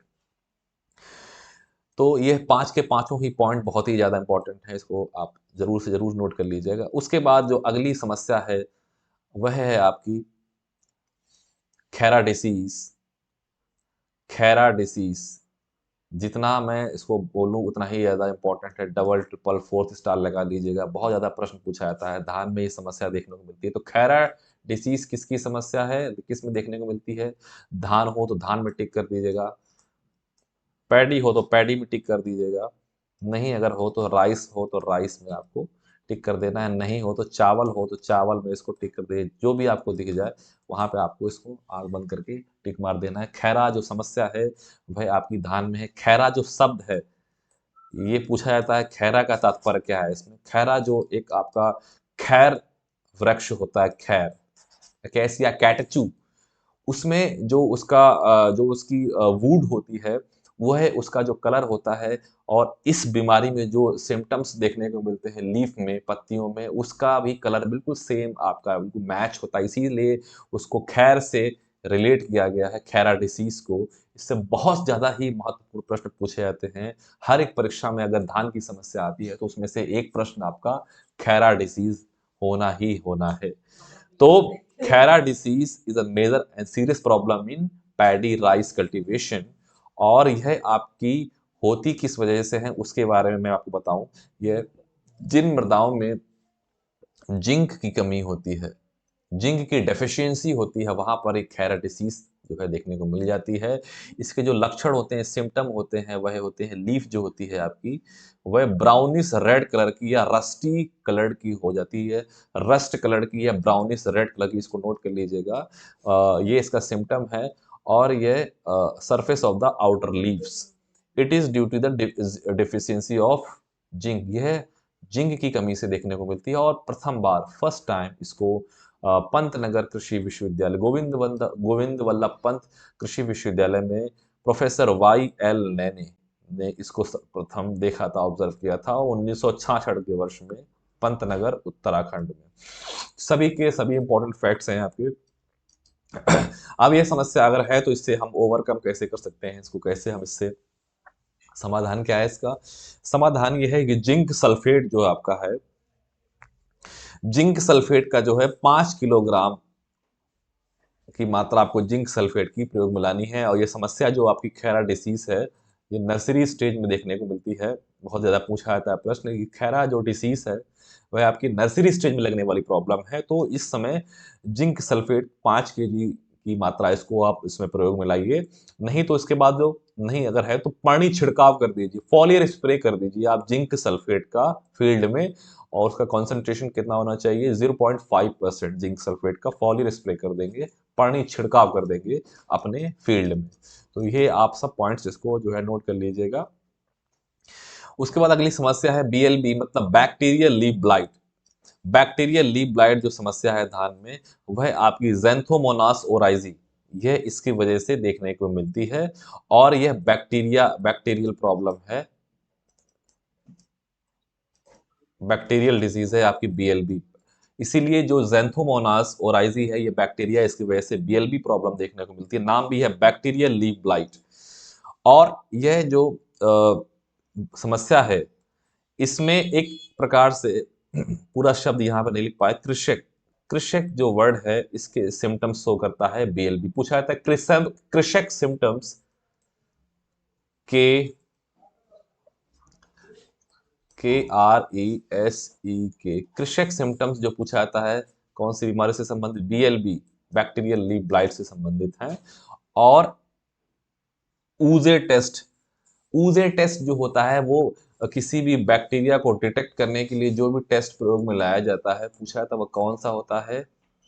तो ये 5 के पांचों ही पॉइंट बहुत ही ज़्यादा इंपॉर्टेंट है, इसको आप ज़रूर से ज़रूर नोट कर लीजिएगा। उसके बाद जो अगली समस्या है वह है आपकी खैरा डिसीज। खैरा डिसीज जितना मैं इसको बोलूँ उतना ही ज़्यादा इंपॉर्टेंट है। डबल ट्रिपल फोर्थ स्टार लगा लीजिएगा, बहुत ज़्यादा प्रश्न पूछा जाता है, धान में ये समस्या देखने को मिलती है। तो खैरा डिसीज किसकी समस्या है, किस में देखने को मिलती है? धान हो तो धान में टिक कर दीजिएगा, पैडी हो तो पैडी में टिक कर दीजिएगा, नहीं अगर हो तो राइस हो तो राइस में आपको टिक कर देना है, नहीं हो तो चावल हो तो चावल में इसको टिक कर दे, जो भी आपको दिख जाए वहां पे आपको इसको आग बंद करके टिक मार देना है। खैरा जो समस्या है वह आपकी धान में है। खैरा जो शब्द है, ये पूछा जाता है खैरा का तात्पर्य क्या है इसमें। खैरा जो एक आपका खैर वृक्ष होता है, खैर कैसिया कैटचू, उसमें जो उसका जो उसकी वुड होती है वो है उसका जो कलर होता है। और इस बीमारी में जो सिम्टम्स देखने को मिलते हैं लीफ में, पत्तियों में, उसका भी कलर बिल्कुल सेम आपका बिल्कुल मैच होता है, इसीलिए उसको खैर से रिलेट किया गया है, खैरा डिसीज को। इससे बहुत ज़्यादा ही महत्वपूर्ण प्रश्न पूछे जाते हैं। हर एक परीक्षा में अगर धान की समस्या आती है तो उसमें से एक प्रश्न आपका खैरा डिसीज होना ही होना है। तो Khaira disease is a major and serious problem in paddy rice cultivation. और यह आपकी होती किस वजह से है उसके बारे में मैं आपको बताऊं। यह जिन मृदाओं में जिंक की कमी होती है, जिंक की डेफिशिएंसी होती है, वहां पर एक खैरा डिसीज जो है देखने को मिल जाती है। इसके जो लक्षण होते हैं, सिम्टम होते हैं, वह होते हैं लीफ जो होती है आपकी वह ब्राउनिश रेड कलर की या रस्टी कलर की हो जाती है। रस्ट कलर की या ब्राउनिश रेड कलर की, इसको नोट कर लीजिएगा। ये इसका सिम्टम है। और ये surface of the outer leaves, it is due to the deficiency of zinc. यह जिंक की कमी से देखने को मिलती है। और प्रथम बार फर्स्ट टाइम इसको पंतनगर कृषि विश्वविद्यालय, गोविंद वल्लभ पंत कृषि विश्वविद्यालय में प्रोफेसर वाई एल नैने ने इसको प्रथम देखा था, ऑब्जर्व किया था 1966 के वर्ष में, पंतनगर उत्तराखंड में। सभी के सभी इंपॉर्टेंट फैक्ट्स हैं आपके। अब ये समस्या अगर है तो इससे हम ओवरकम कैसे कर सकते हैं, इसको कैसे हम इससे समाधान क्या है इसका? समाधान ये है कि जिंक सल्फेट जो आपका है, जिंक सल्फेट का जो है 5 किलोग्राम की मात्रा आपको जिंक सल्फेट की प्रयोग में लानी है। और ये समस्या जो आपकी खैरा डिसीज है, ये नर्सरी स्टेज में देखने को मिलती है। बहुत ज़्यादा पूछा जाता है प्रश्न कि खैरा जो डिसीज है वह आपकी नर्सरी स्टेज में लगने वाली प्रॉब्लम है। तो इस समय जिंक सल्फेट 5 kg की मात्रा इसको आप इसमें प्रयोग में लाइए। नहीं तो इसके बाद जो नहीं अगर है तो पानी छिड़काव कर दीजिए, फॉलियर स्प्रे कर दीजिए आप जिंक सल्फेट का फील्ड में। और उसका कॉन्सेंट्रेशन कितना होना चाहिए? 0.5% जिंक सल्फेट का फॉलियर स्प्रे कर देंगे, पानी छिड़काव कर देंगे अपने फील्ड में। तो ये आप सब पॉइंट्स इसको जो है नोट कर लीजिएगा। उसके बाद अगली समस्या है BLB, मतलब bacterial leaf blight. Bacterial leaf blight जो समस्या है धान में, वह आपकी ज़ैंथोमोनास ओराइजी, यह इसकी वजह से देखने को मिलती है। और यह बैक्टीरियल प्रॉब्लम है, बैक्टीरियल डिजीज है आपकी BLB। इसीलिए जो ज़ैंथोमोनास ओराइजी है, ये बैक्टीरिया, इसकी वजह से BLB प्रॉब्लम देखने को मिलती है। नाम भी है बैक्टीरियल लीफ ब्लाइट। और यह जो समस्या है, इसमें एक प्रकार से पूरा शब्द यहाँ पर नहीं लिख पाए, कृषक, कृषक जो वर्ड है, इसके सिम्टम्स शो करता है BLB। पूछा जाता है कृषक सिम्टम्स के KRESEK, कृषक सिम्टम्स जो पूछा जाता है कौन सी बीमारी से संबंधित, BLB, बैक्टीरियल लीफ ब्लाइट से संबंधित है। और ऊजे टेस्ट, ऊजे टेस्ट जो होता है वो किसी भी बैक्टीरिया को डिटेक्ट करने के लिए जो भी टेस्ट प्रयोग में लाया जाता है, पूछा था वो कौन सा होता है,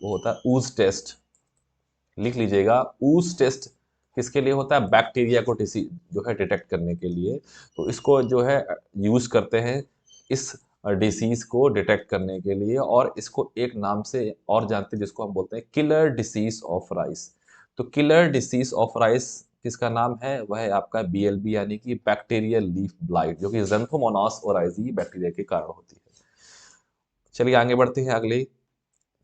वो होता है ऊज टेस्ट। लिख लीजिएगा, ऊज टेस्ट किसके लिए होता है, बैक्टीरिया को जो है डिटेक्ट करने के लिए। तो इसको जो है यूज करते हैं इस डिसीज को डिटेक्ट करने के लिए, और इसको एक नाम से और जानते हैं जिसको हम बोलते हैं किलर डिसीज ऑफ राइस। तो किलर डिसीज ऑफ राइस किसका नाम है, वह है आपका BLB, यानी कि बैक्टीरियल लीफ ब्लाइट, जो कि ज़ैंथोमोनास ओराइजी बैक्टीरिया के कारण होती है। चलिए आगे बढ़ते हैं। अगली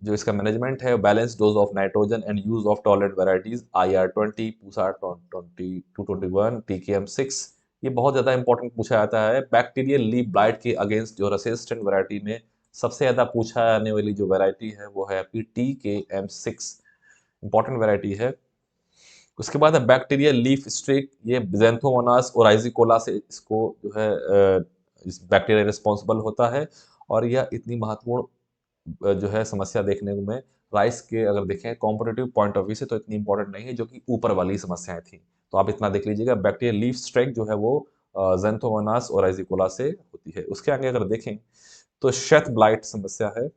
जो इसका मैनेजमेंट है, balance dose of nitrogen and use of tolerant varieties, IR20, Pusa 221, TKM6। ये बहुत ज्यादा इंपॉर्टेंट पूछा जाता है बैक्टीरियल लीफ ब्लाइट के अगेंस्ट। जो रेसिस्टेंट वैरायटी में सबसे ज्यादा पूछा जाने वाली जो वैरायटी है वो है आपकी TKM6, इंपॉर्टेंट वैरायटी है। उसके बाद है बैक्टीरियल लीफ स्ट्रिक, ये ज़ैंथोमोनास ओराइजिकोला से इसको जो है इस बैक्टीरिया रिस्पॉन्सिबल होता है। और यह इतनी महत्वपूर्ण जो है समस्या देखने को में राइस के अगर देखें कॉम्पिटेटिव पॉइंट ऑफ व्यू से तो इतनी इंपॉर्टेंट नहीं है, जो कि ऊपर वाली समस्याएं थी। तो आप इतना देख लीजिएगा, बैक्टीरियल लीफ स्ट्राइक जो है वो ज़ैंथोमोनास ओराइजिकोला से होती है। उसके आगे अगर देखें तो शेथ ब्लाइट समस्या है।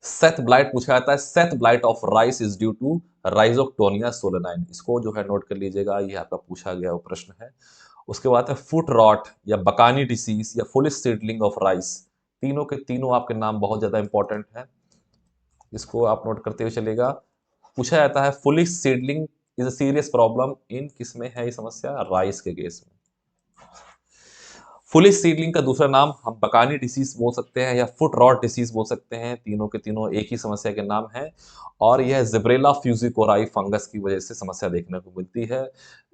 सेथ ब्लाइट पूछा जाता है, sheath blight of rice is due to Rhizoctonia solani, इसको जो है नोट कर लीजिएगा, ये आपका पूछा गया वो प्रश्न है। उसके बाद है फुट रॉट या बकानी डिसीज या फुलिश सीडलिंग ऑफ राइस, तीनों के तीनों आपके नाम बहुत ज्यादा इंपॉर्टेंट है, इसको आप नोट करते हुए चलेगा। पूछा जाता है foolish seedling is a serious problem इन, किसमें है ये समस्या, राइस के केस में। फुलिश सीडलिंग का दूसरा नाम हम बकानी डिसीज बोल सकते हैं या फुट रॉट डिसीज बोल सकते हैं, तीनों के तीनों एक ही समस्या के नाम है। और यह जिब्रेला फ्यूजिकोराई फंगस की वजह से समस्या देखने को मिलती है।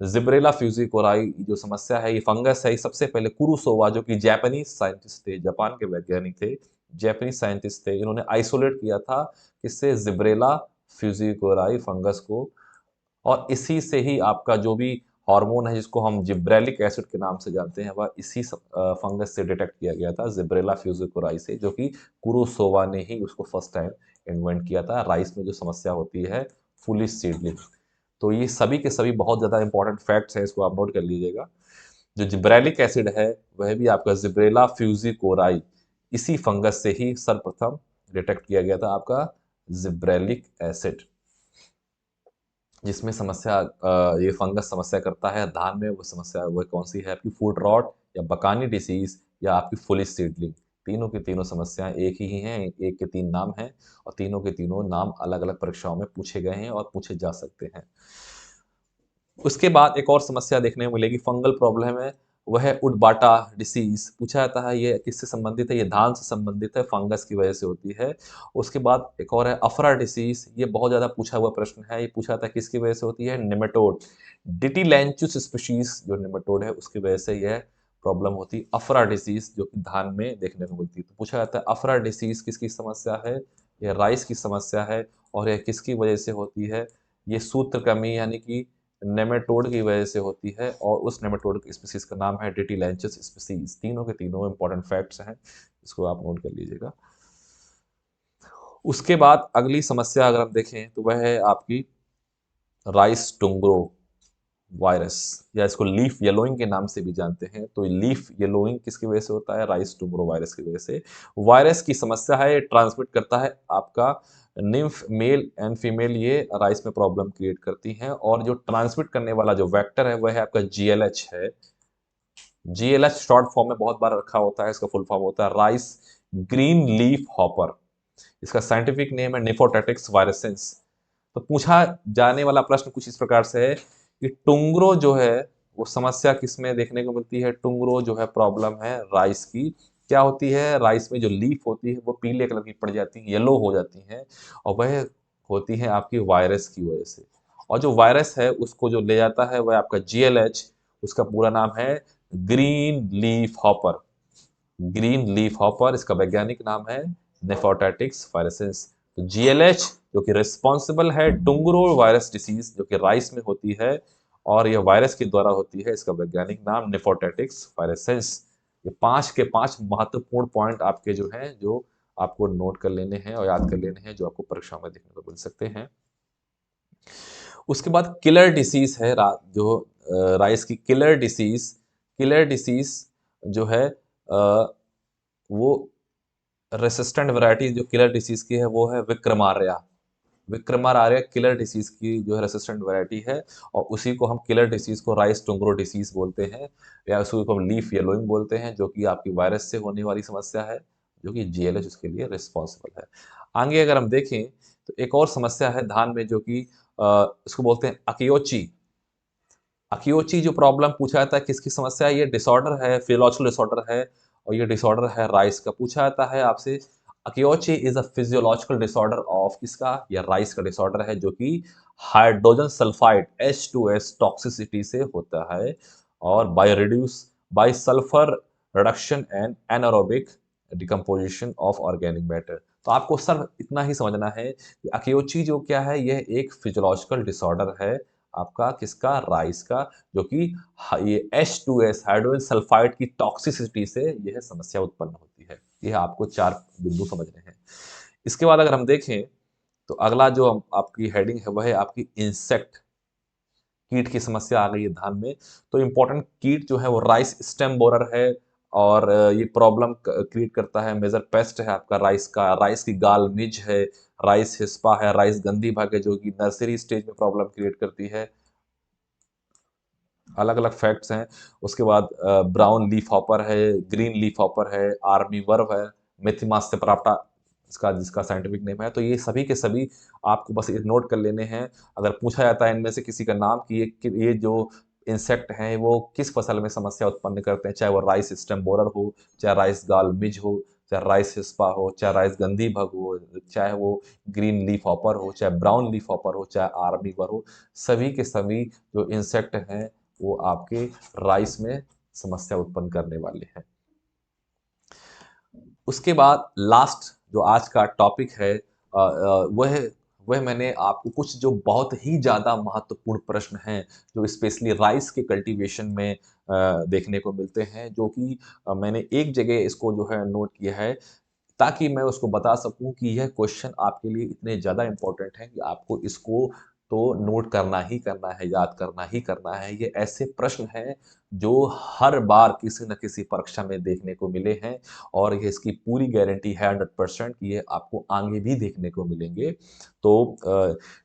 जिब्रेला फ्यूजिकोराई जो समस्या है, ये फंगस है, सबसे पहले कुरुसोवा जो कि जापानीज साइंटिस्ट थे, जापान के वैज्ञानिक थे, जापानीज साइंटिस्ट थे, इन्होंने आइसोलेट किया था किससे, जिब्रेला फ्यूजिकोराई फंगस को। और इसी से ही आपका जो भी हार्मोन है जिसको हम जिब्रेलिक एसिड के नाम से जानते हैं, वह इसी फंगस से डिटेक्ट किया गया था, जिब्रेला फ्यूजिकोराई से, जो कि कुरुसोवा ने ही उसको फर्स्ट टाइम इन्वेंट किया था। राइस में जो समस्या होती है फुलिश सीडलिंग। तो ये सभी के सभी बहुत ज़्यादा इंपॉर्टेंट फैक्ट्स हैं, इसको आप नोट कर लीजिएगा। जो जिब्रेलिक एसिड है वह भी आपका जिब्रेला फ्यूजिकोराई, इसी फंगस से ही सर्वप्रथम डिटेक्ट किया गया था आपका जिब्रेलिक एसिड, जिसमें समस्या ये फंगस समस्या करता है धान में। वो समस्या वो कौन सी है आपकी, फूट रॉट या बकानी डिसीज या आपकी फुलिश सीडलिंग, तीनों की तीनों समस्याएं एक ही हैं, एक के तीन नाम हैं, और तीनों के तीनों नाम अलग अलग परीक्षाओं में पूछे गए हैं और पूछे जा सकते हैं। उसके बाद एक और समस्या देखने को मिलेगी, फंगल प्रॉब्लम है, वह है उडबाटा डिसीज। पूछा जाता है ये किससे संबंधित है, ये धान से संबंधित है, फंगस की वजह से होती है। उसके बाद एक और है अफरा डिसीज, ये बहुत ज्यादा पूछा हुआ प्रश्न है, ये पूछा जाता है किसकी वजह से होती है, निमेटोड, डिटिलैंचुस स्पीशीज जो निमेटोड है उसकी वजह से यह प्रॉब्लम होती है, अफरा डिसीज, जो कि धान में देखने को मिलती है। तो पूछा जाता है अफरा डिसीज किसकी समस्या है, यह राइस की समस्या है, और यह किसकी वजह से होती है, ये सूत्र कमी यानी कि नेमेटोड की वजह से होती है, और उस नेमेटोड की स्पीसीज का नाम है डिटिलैंचस स्पीसीज। तीनों के तीनों इंपॉर्टेंट फैक्ट्स हैं, इसको आप नोट कर लीजिएगा। उसके बाद अगली समस्या अगर हम देखें तो वह है आपकी राइस टुंग्रो वायरस, या इसको लीफ येलोइंग के नाम से भी जानते हैं। तो लीफ येलोइंग किसकी वजह से होता है, राइस टुंग्रो वायरस की वजह से। वायरस की समस्या है, ट्रांसमिट करता है आपका निम्फ, मेल एंड फीमेल, ये राइस में प्रॉब्लम क्रिएट करती हैं। और जो ट्रांसमिट करने वाला जो वेक्टर है वह है आपका GLH है, GLH शॉर्ट फॉर्म में बहुत बार रखा होता है, इसका फुल फॉर्म होता है राइस ग्रीन लीफ हॉपर। इसका साइंटिफिक नेम है निफोटेटिक्स वायरसेंस। तो पूछा जाने वाला प्रश्न कुछ इस प्रकार से है कि टुंग्रो जो है वो समस्या किसमें देखने को मिलती है। टुंग्रो जो है प्रॉब्लम है राइस की। क्या होती है, राइस में जो लीफ होती है वो पीले कलर की पड़ जाती है, येलो हो जाती है, और वह होती है आपकी वायरस की वजह से। और जो वायरस है उसको जो ले जाता है वह आपका GLH, उसका पूरा नाम है green leaf hopper. Green leaf hopper इसका वैज्ञानिक नाम है नेफोटाइटिक्स वायरसेंस। तो GLH जो कि रिस्पॉन्सिबल है टुंगरो वायरस डिसीज जो कि राइस में होती है, और यह वायरस के द्वारा होती है, इसका वैज्ञानिक नाम नेफोटाइटिक्स वायरसेंस। ये 5 के 5 महत्वपूर्ण पॉइंट आपके जो हैं, जो आपको नोट कर लेने हैं और याद कर लेने हैं, जो आपको परीक्षा में देखने को मिल सकते हैं। उसके बाद किलर डिसीज है जो राइस की किलर डिसीज जो है वो रेसिस्टेंट वैरायटी जो किलर डिसीज की है वो है विक्रमार्या। विक्रमार्या किलर डिसीज की जो है रेसिस्टेंट वैरायटी है, और उसी को हम किलर डिसीज को राइस टुंग्रो डिसीज बोलते हैं, या उसी को हम लीफ येलोइंग बोलते हैं, जो कि आपकी वायरस से होने वाली समस्या है, जो कि GLH उसके लिए रिस्पॉन्सिबल है। आगे अगर हम देखें तो एक और समस्या है धान में, जो कि इसको बोलते हैं अकियोची। अकियोची जो प्रॉब्लम पूछा जाता है किसकी समस्या है, ये डिसऑर्डर है, फिजियोलॉजिकल डिसऑर्डर है, और ये डिसऑर्डर है राइस का। पूछा जाता है आपसे akiochi is a physiological disorder of किसका, या राइस का डिसऑर्डर है, जो कि हाइड्रोजन सल्फाइड H2S टॉक्सिसिटी से होता है, और by sulphur reduction and anaerobic decomposition of organic matter. तो आपको सर इतना ही समझना है कि अकियोची जो क्या है, यह एक फिजियोलॉजिकल डिसऑर्डर है आपका किसका, राइस का, जो कि ये H2S हाइड्रोजन सल्फाइड की टॉक्सिसिटी से यह समस्या उत्पन्न होती है। यह आपको 4 बिंदु समझने हैं। इसके बाद अगर हम देखें तो अगला जो आपकी हेडिंग है वह है आपकी इंसेक्ट, कीट की समस्या आ गई है धान में। तो इंपॉर्टेंट कीट जो है वो राइस स्टेम बोरर है, और ये प्रॉब्लम क्रिएट करता है। मेजर पेस्ट है आपका राइस का, राइस की गाल मिज है, राइस हिस्पा है, राइस गंदी भाग है, जो कि नर्सरी स्टेज में प्रॉब्लम क्रिएट करती है। अलग अलग फैक्ट्स हैं। उसके बाद ब्राउन लीफ हॉपर है, ग्रीन लीफ हॉपर है, आर्मी वर्व है, मेथिमास सेपराप्टा इसका जिसका साइंटिफिक नेम है। तो ये सभी के सभी आपको बस ये नोट कर लेने हैं। अगर पूछा जाता है इनमें से किसी का नाम कि ये जो इंसेक्ट हैं वो किस फसल में समस्या उत्पन्न करते हैं, चाहे वो राइस स्टेम बोरर हो, चाहे राइस गाल मिज हो, चाहे राइस हिस्पा हो, चाहे राइस गंदी भग हो, चाहे वो ग्रीन लीफ हॉपर हो, चाहे ब्राउन लीफ हॉपर हो, चाहे आर्मी वर हो, सभी के सभी जो इंसेक्ट हैं वो आपके राइस में समस्या उत्पन्न करने वाले हैं। उसके बाद लास्ट जो आज का टॉपिक है वह मैंने आपको कुछ जो बहुत ही ज़्यादा महत्वपूर्ण प्रश्न हैं जो स्पेशली राइस के कल्टीवेशन में देखने को मिलते हैं, जो कि मैंने एक जगह इसको जो है नोट किया है, ताकि मैं उसको बता सकूं कि यह क्वेश्चन आपके लिए इतने ज़्यादा इंपॉर्टेंट है कि आपको इसको तो नोट करना ही करना है, याद करना ही करना है। ये ऐसे प्रश्न हैं जो हर बार किसी न किसी परीक्षा में देखने को मिले हैं, और ये इसकी पूरी गारंटी है 100% कि ये आपको आगे भी देखने को मिलेंगे। तो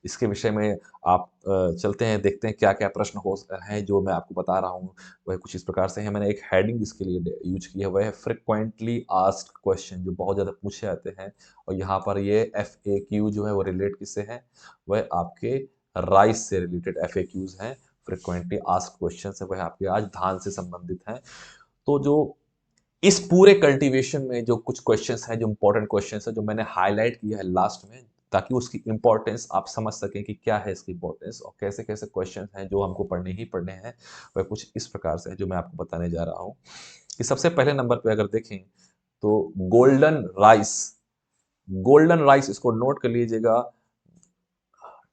इसके विषय में आप चलते हैं, देखते हैं क्या क्या प्रश्न हो हैं जो मैं आपको बता रहा हूँ। वह कुछ इस प्रकार से है। मैंने एक हेडिंग इसके लिए यूज की है, वह है फ्रिक्वेंटली आस्क्ड क्वेश्चन, जो बहुत ज़्यादा पूछे जाते हैं। और यहाँ पर ये FAQ जो है वो रिलेट किससे है, वह आपके राइस से रिलेटेड FAQs हैं। फ्रिक्वेंटली आस्क्ड क्वेश्चन है वह आपके आज धान से संबंधित हैं। तो जो इस पूरे कल्टीवेशन में जो कुछ क्वेश्चंस हैं, जो इंपॉर्टेंट क्वेश्चंस हैं, जो मैंने हाईलाइट किया है लास्ट में, ताकि उसकी इंपॉर्टेंस आप समझ सकें कि क्या है इसकी इंपॉर्टेंस और कैसे कैसे क्वेश्चंस हैं जो हमको पढ़ने ही पढ़ने हैं, वह कुछ इस प्रकार से है जो मैं आपको बताने जा रहा हूँ। कि सबसे पहले नंबर पे अगर देखें तो गोल्डन राइस, गोल्डन राइस इसको नोट कर लीजिएगा,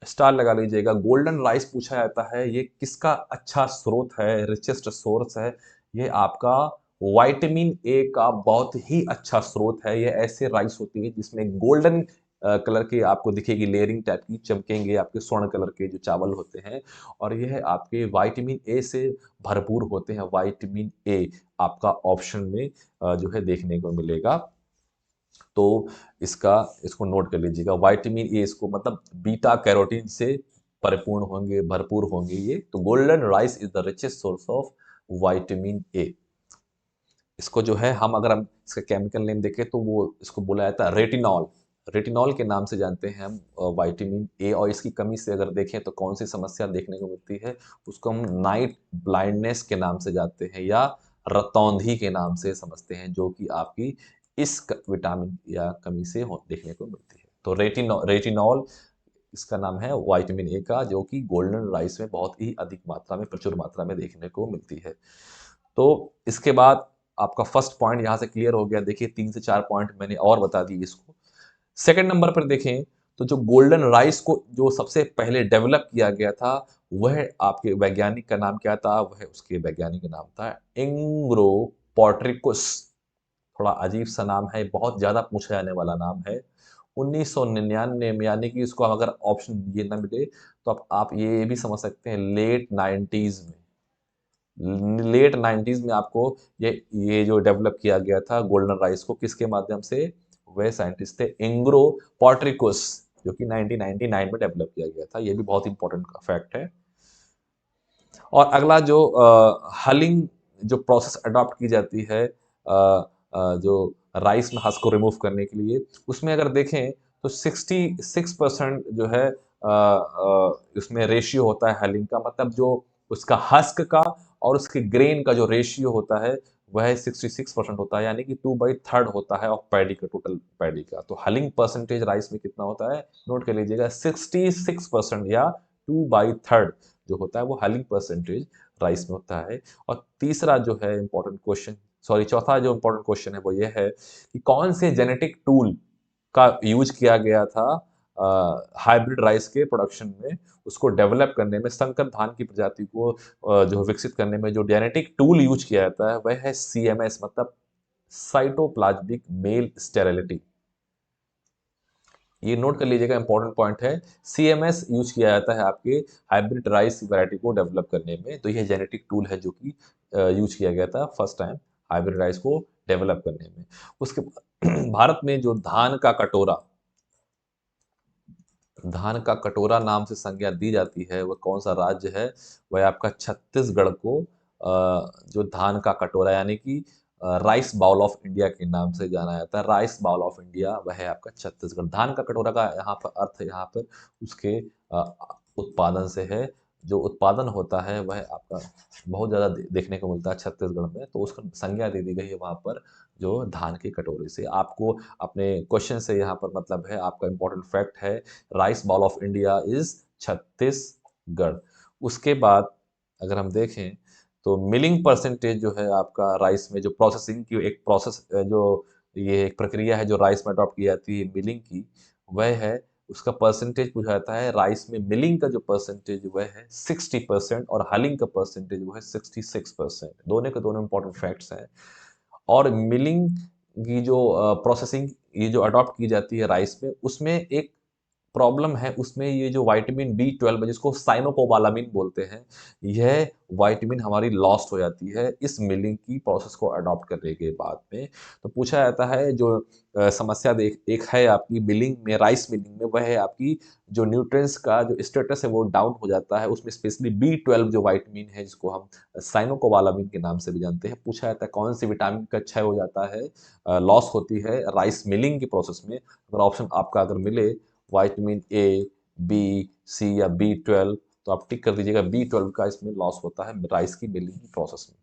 स्टार लगा लीजिएगा। गोल्डन राइस पूछा जाता है, ये किसका अच्छा स्रोत है, रिचेस्ट सोर्स है, ये आपका विटामिन ए का बहुत ही अच्छा स्रोत है। ये ऐसे राइस होती है जिसमें गोल्डन कलर के आपको दिखेगी, लेयरिंग टाइप की चमकेंगे, आपके स्वर्ण कलर के जो चावल होते हैं, और यह आपके विटामिन ए से भरपूर होते हैं। विटामिन ए आपका ऑप्शन में जो है देखने को मिलेगा। तो इसका इसको नोट कर लीजिएगा, विटामिन ए इसको मतलब बीटा कैरोटीन से परिपूर्ण होंगे, भरपूर होंगे ये। तो golden rice is the richest source of vitamin A. इसको जो है हम अगर हम इसका केमिकल नेम देखें तो वो इसको बोला जाता है रेटिनॉल। रेटिनॉल के नाम से जानते हैं हम विटामिन ए, और इसकी कमी से अगर देखें तो कौन सी समस्या देखने को मिलती है, उसको हम नाइट ब्लाइंडनेस के नाम से जानते हैं या रतौंधी के नाम से समझते हैं, जो कि आपकी इस विटामिन या कमी से देखने को मिलती है। तो रेटिनॉल इसका नाम है विटामिन ए का, जो कि गोल्डन राइस में बहुत ही अधिक मात्रा में, प्रचुर मात्रा में देखने को मिलती है। तो इसके बाद आपका फर्स्ट पॉइंट यहाँ से क्लियर हो गया। देखिए 3 से 4 पॉइंट मैंने और बता दिए इसको। सेकंड नंबर पर देखें तो जो गोल्डन राइस को जो सबसे पहले डेवलप किया गया था, वह आपके वैज्ञानिक का नाम क्या था? वह उसके वैज्ञानिक का नाम था इंग्रो पोर्ट्रिकुस। थोड़ा अजीब सा नाम है, बहुत ज़्यादा पूछा जाने वाला नाम है। 1999 में, यानी कि इसको अगर ऑप्शन ये ना मिले तो आप ये भी समझ सकते हैं लेट 90s में। लेट 90s में आपको ये जो डेवलप किया गया था गोल्डन राइस को, किसके माध्यम से? वह साइंटिस्ट थे इंग्रो पोर्ट्रिकुस, जो कि 1999 में डेवलप किया गया था। ये भी बहुत इंपॉर्टेंट फैक्ट है। और अगला जो हलिंग जो प्रोसेस अडॉप्ट की जाती है जो राइस में हस्क को रिमूव करने के लिए, उसमें अगर देखें तो 66% जो है उसमें रेशियो होता है हलिंग का, मतलब जो उसका हस्क का और उसके ग्रेन का जो रेशियो होता है वह 66% होता है, यानी कि 2/3 होता है ऑफ पैडी का, टोटल पैडी का। तो हलिंग परसेंटेज राइस में कितना होता है? नोट कर लीजिएगा, 66% या 2/3 जो होता है वो हलिंग परसेंटेज राइस में होता है। और तीसरा जो है इंपॉर्टेंट क्वेश्चन, सॉरी चौथा जो इंपॉर्टेंट क्वेश्चन है वो ये है कि कौन से जेनेटिक टूल का यूज किया गया था हाइब्रिड राइस के प्रोडक्शन में, उसको डेवलप करने में, संकर धान की प्रजाति को जो विकसित करने में जो जेनेटिक टूल यूज किया जाता है वह है CMS, मतलब साइटोप्लाज्मिक मेल स्टेरिलिटी। ये नोट कर लीजिएगा, इंपॉर्टेंट पॉइंट है। CMS यूज किया जाता है आपके हाइब्रिड राइस वैरायटी को डेवलप करने में। तो यह जेनेटिक टूल है जो कि यूज किया गया था फर्स्ट टाइम हाइब्रिड राइस को डेवलप करने में। उसके भारत में जो धान का कटोरा नाम से संज्ञा दी जाती है, वह कौन सा राज्य है? वह आपका छत्तीसगढ़ को जो धान का कटोरा, यानी कि राइस बाउल ऑफ इंडिया के नाम से जाना जाता है। राइस बाउल ऑफ इंडिया वह है आपका छत्तीसगढ़। धान का कटोरा का यहाँ पर अर्थ, यहाँ पर उसके उत्पादन से है। जो उत्पादन होता है वह आपका बहुत ज़्यादा देखने को मिलता है छत्तीसगढ़ में, तो उसका संज्ञा दे दी गई है वहाँ पर जो धान के कटोरे से। आपको अपने क्वेश्चन से यहाँ पर मतलब है, आपका इंपॉर्टेंट फैक्ट है, rice ball of India is Chhattisgarh. उसके बाद अगर हम देखें तो मिलिंग परसेंटेज जो है आपका राइस में, जो प्रोसेसिंग की एक प्रोसेस, जो ये एक प्रक्रिया है जो राइस में अडॉप्ट की जाती है मिलिंग की, वह है, उसका परसेंटेज पूछा जाता है। राइस में मिलिंग का जो परसेंटेज वह है 60% और हलिंग का परसेंटेज वो है 66%। दोनों के दोनों इंपॉर्टेंट फैक्ट्स हैं। और मिलिंग की जो प्रोसेसिंग ये जो अडॉप्ट की जाती है राइस में, उसमें एक प्रॉब्लम है। उसमें ये जो विटामिन B12 है जिसको साइनोकोबालामिन बोलते हैं, यह विटामिन हमारी लॉस्ट हो जाती है इस मिलिंग की प्रोसेस को अडॉप्ट करने के बाद में। तो पूछा जाता है जो समस्या एक है आपकी मिलिंग में, राइस मिलिंग में, वह है आपकी जो न्यूट्रिएंट्स का जो स्टेटस है वो डाउन हो जाता है। उसमें स्पेशली B12 जो विटामिन है, जिसको हम साइनोकोबालामिन के नाम से भी जानते हैं, पूछा जाता है कौन सी विटामिन का क्षय हो जाता है, लॉस होती है राइस मिलिंग की प्रोसेस में। अगर ऑप्शन आपका अगर मिले विटामिन A, B, C या B12, तो आप टिक कर दीजिएगा B12 का इसमें लॉस होता है राइस की मिलिंग की प्रोसेस में।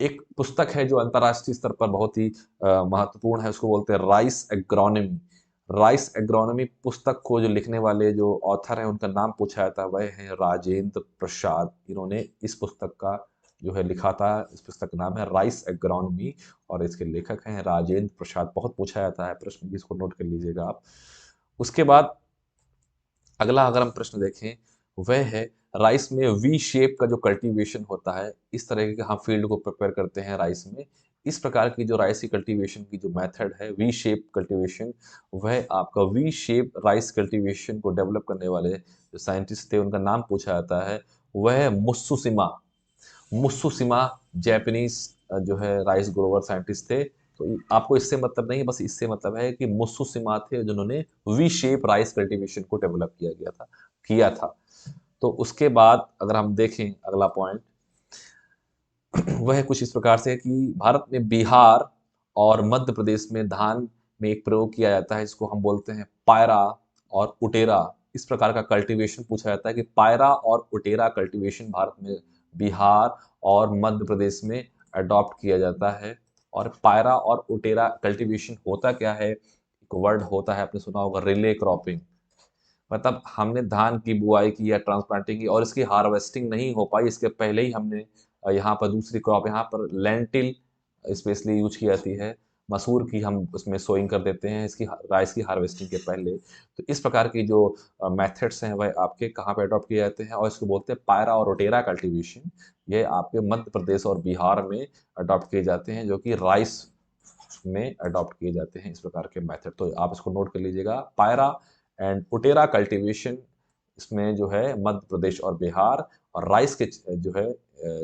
एक पुस्तक है जो अंतर्राष्ट्रीय स्तर पर बहुत ही महत्वपूर्ण है, उसको बोलते हैं राइस एग्रोनॉमी। राइस एग्रोनॉमी पुस्तक को जो लिखने वाले जो ऑथर हैं उनका नाम पूछा जाता है, वह है राजेंद्र प्रसाद। इन्होंने इस पुस्तक का जो है लिखा था। इस पुस्तक का नाम है राइस एग्रोनॉमी और इसके लेखक हैं राजेंद्र प्रसाद। बहुत पूछा जाता है प्रश्न, जिसको नोट कर लीजिएगा आप। उसके बाद अगला अगर हम प्रश्न देखें, वह है राइस में वी शेप का जो कल्टीवेशन होता है, इस तरह के हम फील्ड को प्रिपेयर करते हैं राइस में। इस प्रकार की जो राइस की कल्टीवेशन की जो मेथड है वी शेप कल्टीवेशन, वह आपका वी शेप राइस कल्टीवेशन को डेवलप करने वाले जो साइंटिस्ट थे उनका नाम पूछा जाता है, वह है मुत्सुशिमा। मुत्सुशिमा जैपनीज जो है राइस ग्रोवर साइंटिस्ट थे। तो आपको इससे मतलब नहीं, बस इससे मतलब है कि मुत्सुशिमा थे जिन्होंने वी शेप राइस कल्टीवेशन को डेवलप किया था। तो उसके बाद अगर हम देखें अगला पॉइंट, वह कुछ इस प्रकार से है कि भारत में बिहार और मध्य प्रदेश में धान में एक प्रयोग किया जाता है, इसको हम बोलते हैं पायरा और उटेरा। इस प्रकार का कल्टीवेशन पूछा जाता है कि पायरा और उटेरा कल्टीवेशन भारत में बिहार और मध्य प्रदेश में अडॉप्ट किया जाता है। और पायरा और उटेरा कल्टीवेशन होता क्या है, एक वर्ड होता है, आपने सुना होगा, रिले क्रॉपिंग। मतलब हमने धान की बुआई की या ट्रांसप्लांटिंग की और इसकी हार्वेस्टिंग नहीं हो पाई, इसके पहले ही हमने यहाँ पर दूसरी क्रॉप, यहाँ पर लेंटिल स्पेशली यूज की जाती है, मसूर की हम उसमें सोइंग कर देते हैं इसकी, राइस की हार्वेस्टिंग के पहले। तो इस प्रकार की जो मेथड्स हैं वह आपके कहाँ पे अडॉप्ट किए जाते हैं, और इसको बोलते हैं पायरा और रोटेरा कल्टीवेशन। ये आपके मध्य प्रदेश और बिहार में अडॉप्ट किए जाते हैं, जो कि राइस में अडॉप्ट किए जाते हैं इस प्रकार के मेथड। तो आप इसको नोट कर लीजिएगा, पायरा एंड पुटेरा कल्टीवेशन इसमें जो है मध्य प्रदेश और बिहार, और राइस के जो है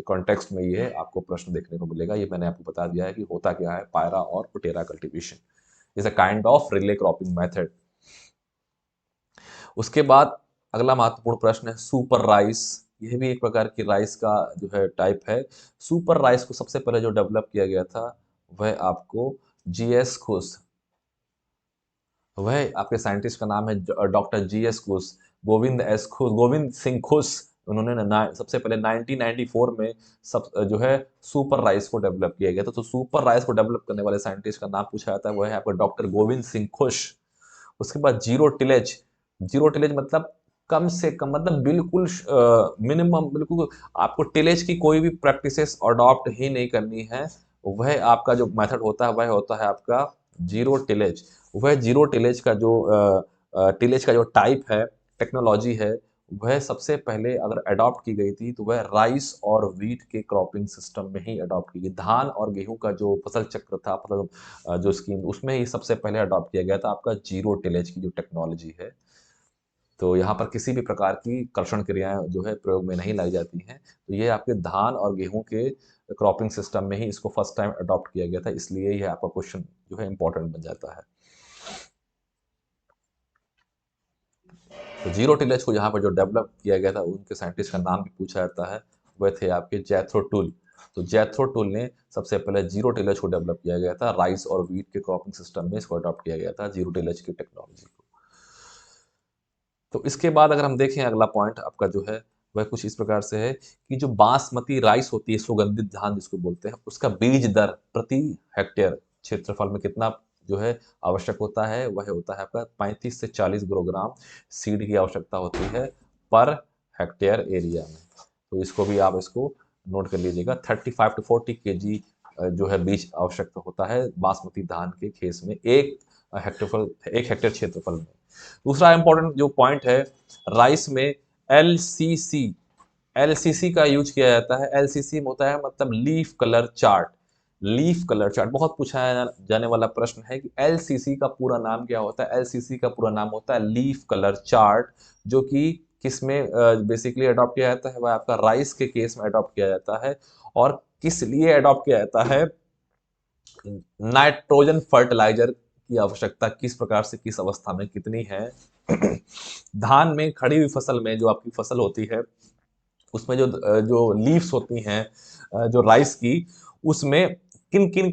कॉन्टेक्स्ट में ये आपको प्रश्न देखने को मिलेगा। ये मैंने आपको बता दिया है कि होता क्या है पायरा और utera cultivation, is a kind of relay cropping method. उसके बाद अगला महत्वपूर्ण प्रश्न है सुपर राइस। यह भी एक प्रकार की राइस का जो है टाइप है। सुपर राइस को सबसे पहले जो डेवलप किया गया था वह आपको जीएस खुश, वह आपके साइंटिस्ट का नाम है डॉक्टर जीएस खुश, गोविंद एस खुश, गोविंद सिंह खुश। उन्होंने सबसे पहले 1994 में सब जो है सुपर राइस को डेवलप किया गया था। तो सुपर राइस को डेवलप करने वाले साइंटिस्ट का नाम पूछा जाता है, वह है आपका डॉक्टर गोविंद सिंह खुश। उसके बाद जीरो टिलेज, जीरो टिलेज मतलब कम से कम, मतलब बिल्कुल मिनिमम, बिल्कुल आपको टिलेज की कोई भी प्रैक्टिसेस अडॉप्ट ही नहीं करनी है। वह आपका जो मेथड होता है वह होता है आपका जीरो टिलेज। वह जीरो टिलेज का जो टिलेज का जो टाइप है, टेक्नोलॉजी है, वह सबसे पहले अगर अडॉप्ट की गई थी तो वह राइस और व्हीट के क्रॉपिंग सिस्टम में ही अडॉप्ट की गई। धान और गेहूं का जो फसल चक्र था, मतलब जो स्कीम, उसमें ही सबसे पहले अडॉप्ट किया गया था आपका जीरो टिलेज की जो टेक्नोलॉजी है। तो यहाँ पर किसी भी प्रकार की कर्षण क्रियाएं जो है प्रयोग में नहीं लाई जाती हैं। तो ये आपके धान और गेहूं के क्रॉपिंग सिस्टम में ही इसको फर्स्ट टाइम अडॉप्ट किया गया था, इसलिए यह आपका क्वेश्चन जो है इंपॉर्टेंट बन जाता है। तो जीरो टिलेज को यहाँ पर जो डेवलप किया गया था उनके साइंटिस्ट का नाम भी पूछा जाता है, वह थे आपके जैथरो टुल। तो जैथरो टुल ने सबसे पहले जीरो टिलेज को डेवलप किया गया था, राइस और व्हीट के क्रॉपिंग सिस्टम में इसको अडॉप्ट किया गया था, जीरो टिलेज की टेक्नोलॉजी को। तो इसके बाद अगर हम देखें अगला पॉइंट आपका जो है वह कुछ इस प्रकार से है कि जो बासमती राइस होती है, सुगंधित धान जिसको बोलते हैं, उसका बीज दर प्रति हेक्टेयर क्षेत्रफल में कितना जो है आवश्यक होता है, वह होता है आपका 35 से 40 किलोग्राम सीड की आवश्यकता होती है पर हेक्टेयर एरिया में। तो इसको भी आप इसको नोट कर लीजिएगा, 35 टू 40 केजी जो है बीज आवश्यकता होता है बासमती धान के खेत में, एक हेक्टेयर क्षेत्रफल में। दूसरा इंपॉर्टेंट जो पॉइंट है, राइस में एलसीसी, एलसीसी का यूज किया जाता है। एलसीसी होता है मतलब leaf colour chart. Leaf colour chart बहुत पूछा जाने वाला प्रश्न है कि एलसीसी का पूरा नाम क्या होता है। एलसीसी का पूरा नाम होता है लीफ कलर चार्ट, जो कि किस में बेसिकली अडॉप्ट किया जाता है, वह आपका राइस के केस में अडॉप्ट किया जाता है। और किस लिए अडॉप्ट किया जाता है, नाइट्रोजन फर्टिलाइजर की आवश्यकता किस प्रकार से किस अवस्था में कितनी है। धान में खड़ी हुई फसल में जो आपकी फसल होती है उसमें जो लीव्स होती हैं जो राइस की, उसमें किन किन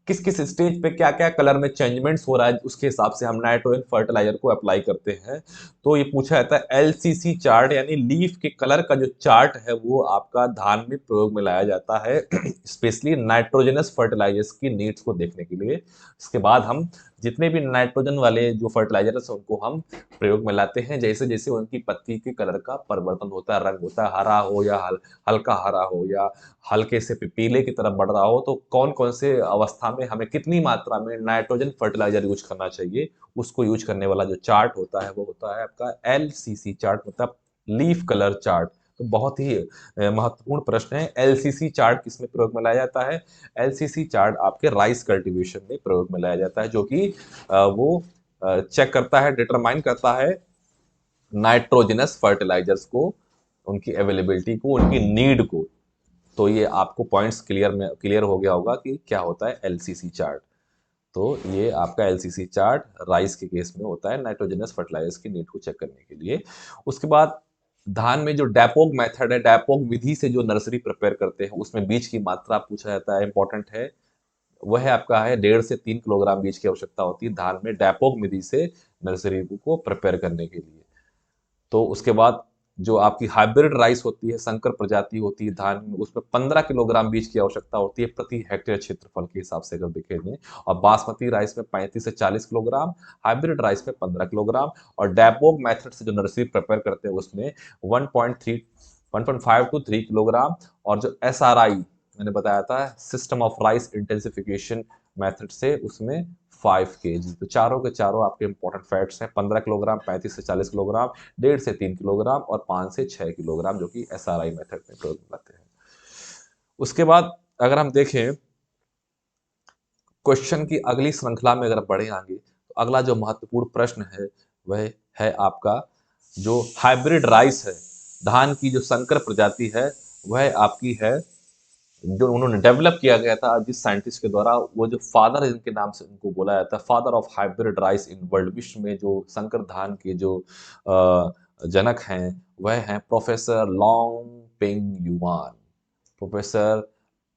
किस किस स्टेज पे क्या क्या कलर में चेंजमेंट्स हो रहा है, उसके हिसाब से हम नाइट्रोजन फर्टिलाइजर को अप्लाई करते हैं। तो ये पूछा जाता है एलसीसी चार्ट, यानी लीफ के कलर का जो चार्ट है वो आपका धान में प्रयोग में लाया जाता है स्पेशली नाइट्रोजनस फर्टिलाइजर्स की नीड्स को देखने के लिए। इसके बाद हम जितने भी नाइट्रोजन वाले जो फर्टिलाइजर्स हैं उनको हम प्रयोग में लाते हैं, जैसे जैसे उनकी पत्ती के कलर का परिवर्तन होता है, रंग होता है, हरा हो या हल्का हरा हो या हल्के से पीले की तरफ बढ़ रहा हो, तो कौन कौन से अवस्था में हमें कितनी मात्रा में नाइट्रोजन फर्टिलाइजर यूज करना चाहिए, उसको यूज करने वाला जो चार्ट होता है वो होता है आपका एलसीसी चार्ट, मतलब लीफ कलर चार्ट। तो बहुत ही महत्वपूर्ण प्रश्न है, एलसीसी चार्ट किसमें प्रयोग में लाया जाता है। एलसीसी चार्ट आपके राइस कल्टीवेशन में प्रयोग में लाया जाता है, जो कि वो चेक करता है, डिटरमाइन करता है नाइट्रोजनस फर्टिलाइजर्स को, उनकी अवेलेबिलिटी को, उनकी नीड को। तो ये आपको पॉइंट्स क्लियर हो गया होगा कि क्या होता है एलसीसी चार्ट। तो ये आपका एलसीसी चार्ट राइस के केस में होता है नाइट्रोजनस फर्टिलाइजर्स की नीड को चेक करने के लिए। उसके बाद धान में जो डैपोग मेथड है, डैपोग विधि से जो नर्सरी प्रिपेयर करते हैं, उसमें बीज की मात्रा पूछा जाता है, इंपॉर्टेंट है। वह आपका है 1.5 से 3 किलोग्राम बीज की आवश्यकता होती है धान में डैपोग विधि से नर्सरी को प्रिपेयर करने के लिए। तो उसके बाद जो आपकी हाइब्रिड राइस होती है, संकर प्रजाति होती है धान में, उसमें 15 किलोग्राम बीज की आवश्यकता होती है प्रति हेक्टेयर क्षेत्रफल के हिसाब से अगर देखेंगे। और बासमती राइस में 35 से 40 किलोग्राम, हाइब्रिड राइस में 15 किलोग्राम, और डैपोग मेथड से जो नर्सरी प्रिपेयर करते हैं उसमें 1.5 टू 3 किलोग्राम। और जो SRI मैंने बताया था, system of rice intensification method से, उसमें 5 kg। तो चारों के चारों आपके इंपॉर्टेंट फैक्ट्स हैं। 15 किलोग्राम, 35 से 40 किलोग्राम, 1.5 से 3 किलोग्राम और 5 से 6 किलोग्राम, जो कि SRI मेथड में प्रयोग में आते हैं। उसके बाद अगर हम देखें क्वेश्चन की अगली श्रृंखला में, अगर बढ़े आगे, तो अगला जो महत्वपूर्ण प्रश्न है वह है आपका जो हाइब्रिड राइस है, धान की जो संकर प्रजाति है, वह आपकी है जो उन्होंने डेवलप किया गया था जिस साइंटिस्ट के द्वारा, वो जो फादर इनके नाम से उनको बोला जाता है, father of hybrid rice in world, विश्व में जो संकर धान के जो जनक हैं वह हैं professor long ping yuan. Professor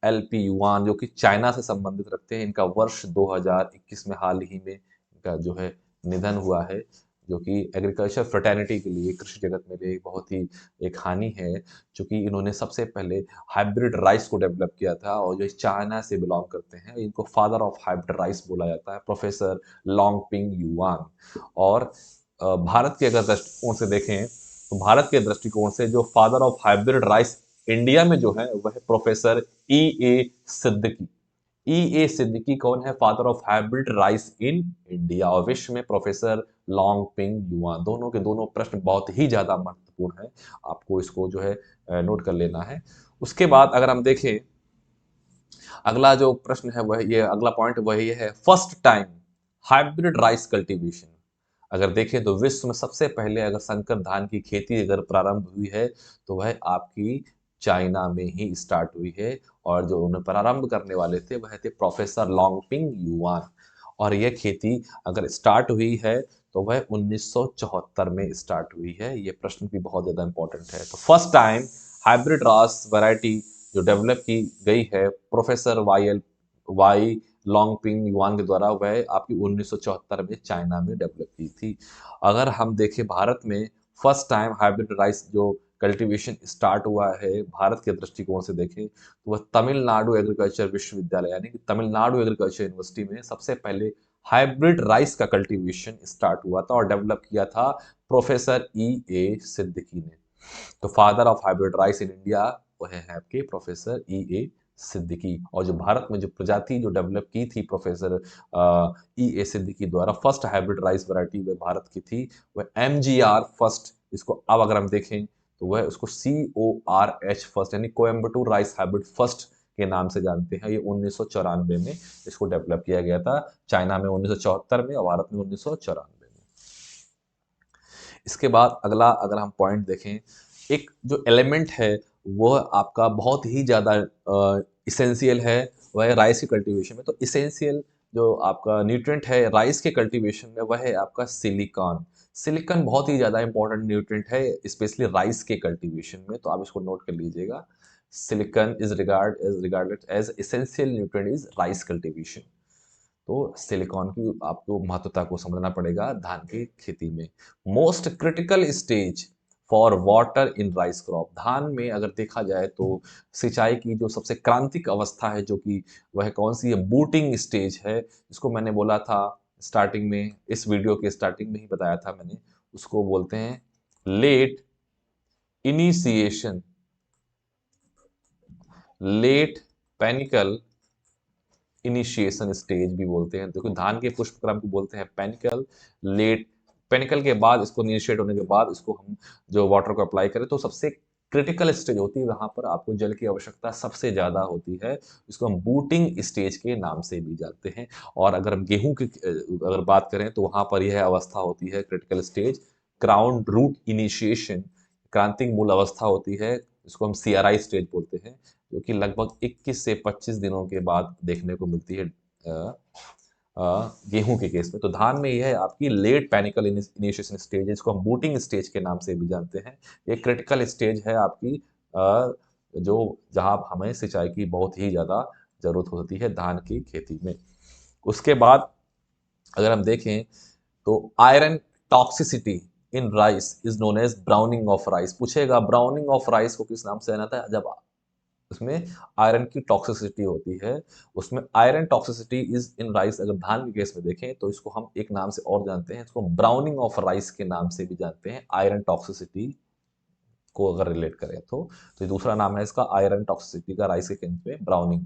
LP yuan, जो कि चाइना से संबंधित रखते हैं। इनका वर्ष 2021 में हाल ही में इनका जो है निधन हुआ है, जो कि एग्रीकल्चर फ्रेटर्निटी के लिए, कृषि जगत में भी बहुत ही एक हानि है, क्योंकि इन्होंने सबसे पहले हाइब्रिड राइस को डेवलप किया था, और जो चाइना से बिलोंग करते हैं, इनको फादर ऑफ हाइब्रिड राइस बोला जाता है, प्रोफेसर लॉन्ग पिंग युआन। और भारत के अगर दृष्टिकोण से देखें, तो भारत के दृष्टिकोण से जो father of hybrid rice India में जो है वह professor E.A. Siddiqui. E.A. Siddiqui कौन है? Father of hybrid rice in India. और विश्व में प्रोफेसर लॉन्ग पिंग युआन। दोनों के दोनों प्रश्न बहुत ही ज्यादा महत्वपूर्ण है, आपको इसको जो है नोट कर लेना है। उसके बाद अगर हम देखें, अगला जो प्रश्न है वह ये, अगला पॉइंट वह ये है, first time hybrid rice cultivation. अगर देखें तो विश्व में सबसे पहले अगर संकर धान की खेती अगर प्रारंभ हुई है, तो वह आपकी चाइना में ही स्टार्ट हुई है। और जो उन्हें प्रारंभ करने वाले थे वह थे प्रोफेसर लॉन्गपिंग युआन। और यह खेती अगर स्टार्ट हुई है तो वह 1974 में स्टार्ट हुई है। यह प्रश्न भी बहुत ज़्यादा इंपॉर्टेंट है। तो फर्स्ट टाइम हाइब्रिड रास वैरायटी जो डेवलप की गई है प्रोफेसर वाई लॉन्गपिंग युआन के द्वारा, वह आपकी 1974 में चाइना में डेवलप की थी। अगर हम देखें भारत में फर्स्ट टाइम हाइब्रिड राइस जो कल्टीवेशन स्टार्ट हुआ है भारत के दृष्टिकोण से देखें, तो वह तमिलनाडु एग्रीकल्चर विश्वविद्यालय यानी कि तमिलनाडु एग्रीकल्चर यूनिवर्सिटी में सबसे पहले हाइब्रिड राइस का कल्टीवेशन स्टार्ट हुआ था, और डेवलप किया था प्रोफेसर E.A. सिद्दीकी ने। तो father of hybrid rice in India वह है आपके प्रोफेसर E.A. सिद्दीकी। और जो भारत में जो प्रजाति जो डेवलप की थी प्रोफेसर E.A. सिद्दीकी द्वारा, फर्स्ट हाइब्रिड राइस वैरायटी वह भारत की थी, वह MGR फर्स्ट, इसको अब अगर हम देखें तो वह उसको CORH फर्स्ट यानी कोयम्बटूर राइस हाइब्रिड फर्स्ट के नाम से जानते हैं। ये 1994 में इसको डेवलप किया गया था, चाइना में 1974 में और भारत में 1994 में। इसके बाद अगला अगर हम पॉइंट देखें, एक जो एलिमेंट है वह आपका बहुत ही ज़्यादा इसेंशियल है, वह है राइस की कल्टीवेशन में। तो इसेंशियल जो आपका न्यूट्रिएंट है राइस के कल्टीवेशन में, वह है आपका सिलिकॉन। सिलिकॉन बहुत ही ज़्यादा इंपॉर्टेंट न्यूट्रिएंट है, स्पेशली राइस के कल्टीवेशन में, तो आप इसको नोट कर लीजिएगा। Silicon is regarded as essential nutrient is rice cultivation. तो सिलिकॉन की आपको महत्वता को समझना पड़ेगा धान की खेती में। Most critical stage for water in rice crop, धान में अगर देखा जाए तो सिंचाई की जो सबसे क्रांतिक अवस्था है, जो कि वह कौन सी है? बूटिंग स्टेज है। इसको मैंने बोला था स्टार्टिंग में, इस वीडियो के स्टार्टिंग में ही बताया था मैंने, उसको बोलते हैं late initiation, late panicle initiation stage भी बोलते हैं। देखो धान के पुष्पक्रम को बोलते हैं पेनिकल, लेट पेनिकल के बाद इसको इनिशिएट होने के बाद इसको हम जो वाटर को अप्लाई करें, तो सबसे क्रिटिकल स्टेज होती है, वहां पर आपको जल की आवश्यकता सबसे ज्यादा होती है। इसको हम बूटिंग स्टेज के नाम से भी जानते हैं। और अगर हम गेहूं की अगर बात करें तो वहां पर यह अवस्था होती है critical stage, ground root initiation, क्रांतिक मूल अवस्था होती है, इसको हम CRI स्टेज बोलते हैं, जो कि लगभग 21 से 25 दिनों के बाद देखने को मिलती है गेहूं के केस में। तो धान में यह है आपकी लेट पैनिकल इनिशिएशन स्टेज, जिसको हम बूटिंग स्टेज के नाम से भी जानते हैं। ये क्रिटिकल स्टेज है आपकी, जो जहां हमें सिंचाई की बहुत ही ज़्यादा ज़रूरत होती है धान की खेती में। उसके बाद अगर हम देखें तो iron toxicity in rice is known as browning of rice. पूछेगा ब्राउनिंग ऑफ राइस को किस नाम से जाना था, जब उसमें आयरन की टॉक्सिसिटी होती है। उसमें iron toxicity is in rice, अगर धान के केस में देखें तो इसको हम एक नाम से और जानते हैं, इसको ब्राउनिंग ऑफ राइस के नाम से भी जानते हैं। आयरन टॉक्सिसिटी को अगर रिलेट करें तो ये दूसरा नाम है इसका, आयरन टॉक्सिसिटी का, राइस के केस में ब्राउनिंग।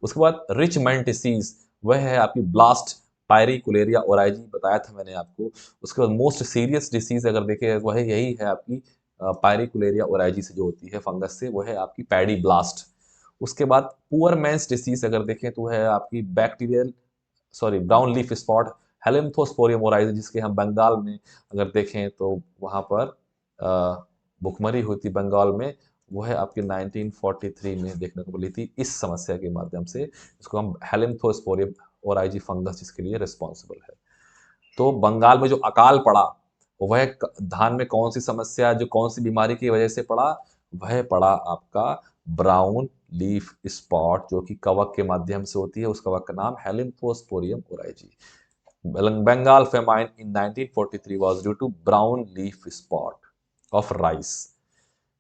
उसके बाद रिचमेंट डिसीज, वह है आपकी ब्लास्ट पायरिकुलेरिया ओराइजी, बताया था मैंने आपको। उसके बाद मोस्ट सीरियस डिसीज अगर देखें वह यही है आपकी पायरिकुलेरिया ओराइजी से जो होती है फंगस से, वो है आपकी पैडी ब्लास्ट। उसके बाद पुअर मैंस डिसीज अगर देखें तो है आपकी bacterial brown leaf spot Helminthosporium oryzae, जिसके हम बंगाल में अगर देखें तो वहाँ पर भुखमरी हुई थी बंगाल में, वो है आपकी 1943 में देखने को मिली थी इस समस्या के माध्यम से। इसको हम हेलिम्थोस्पोरियम ओराइजी फंगस जिसके लिए रिस्पॉन्सिबल है। तो बंगाल में जो अकाल पड़ा वह धान में कौन सी समस्या, जो कौन सी बीमारी की वजह से पड़ा, वह पड़ा आपका ब्राउन लीफ स्पॉट, जो कि कवक के माध्यम से होती है। उस कवक का नाम हेलिम्थोस्पोरियम oryzae. Bengal famine in 1943 was due to brown leaf spot of rice.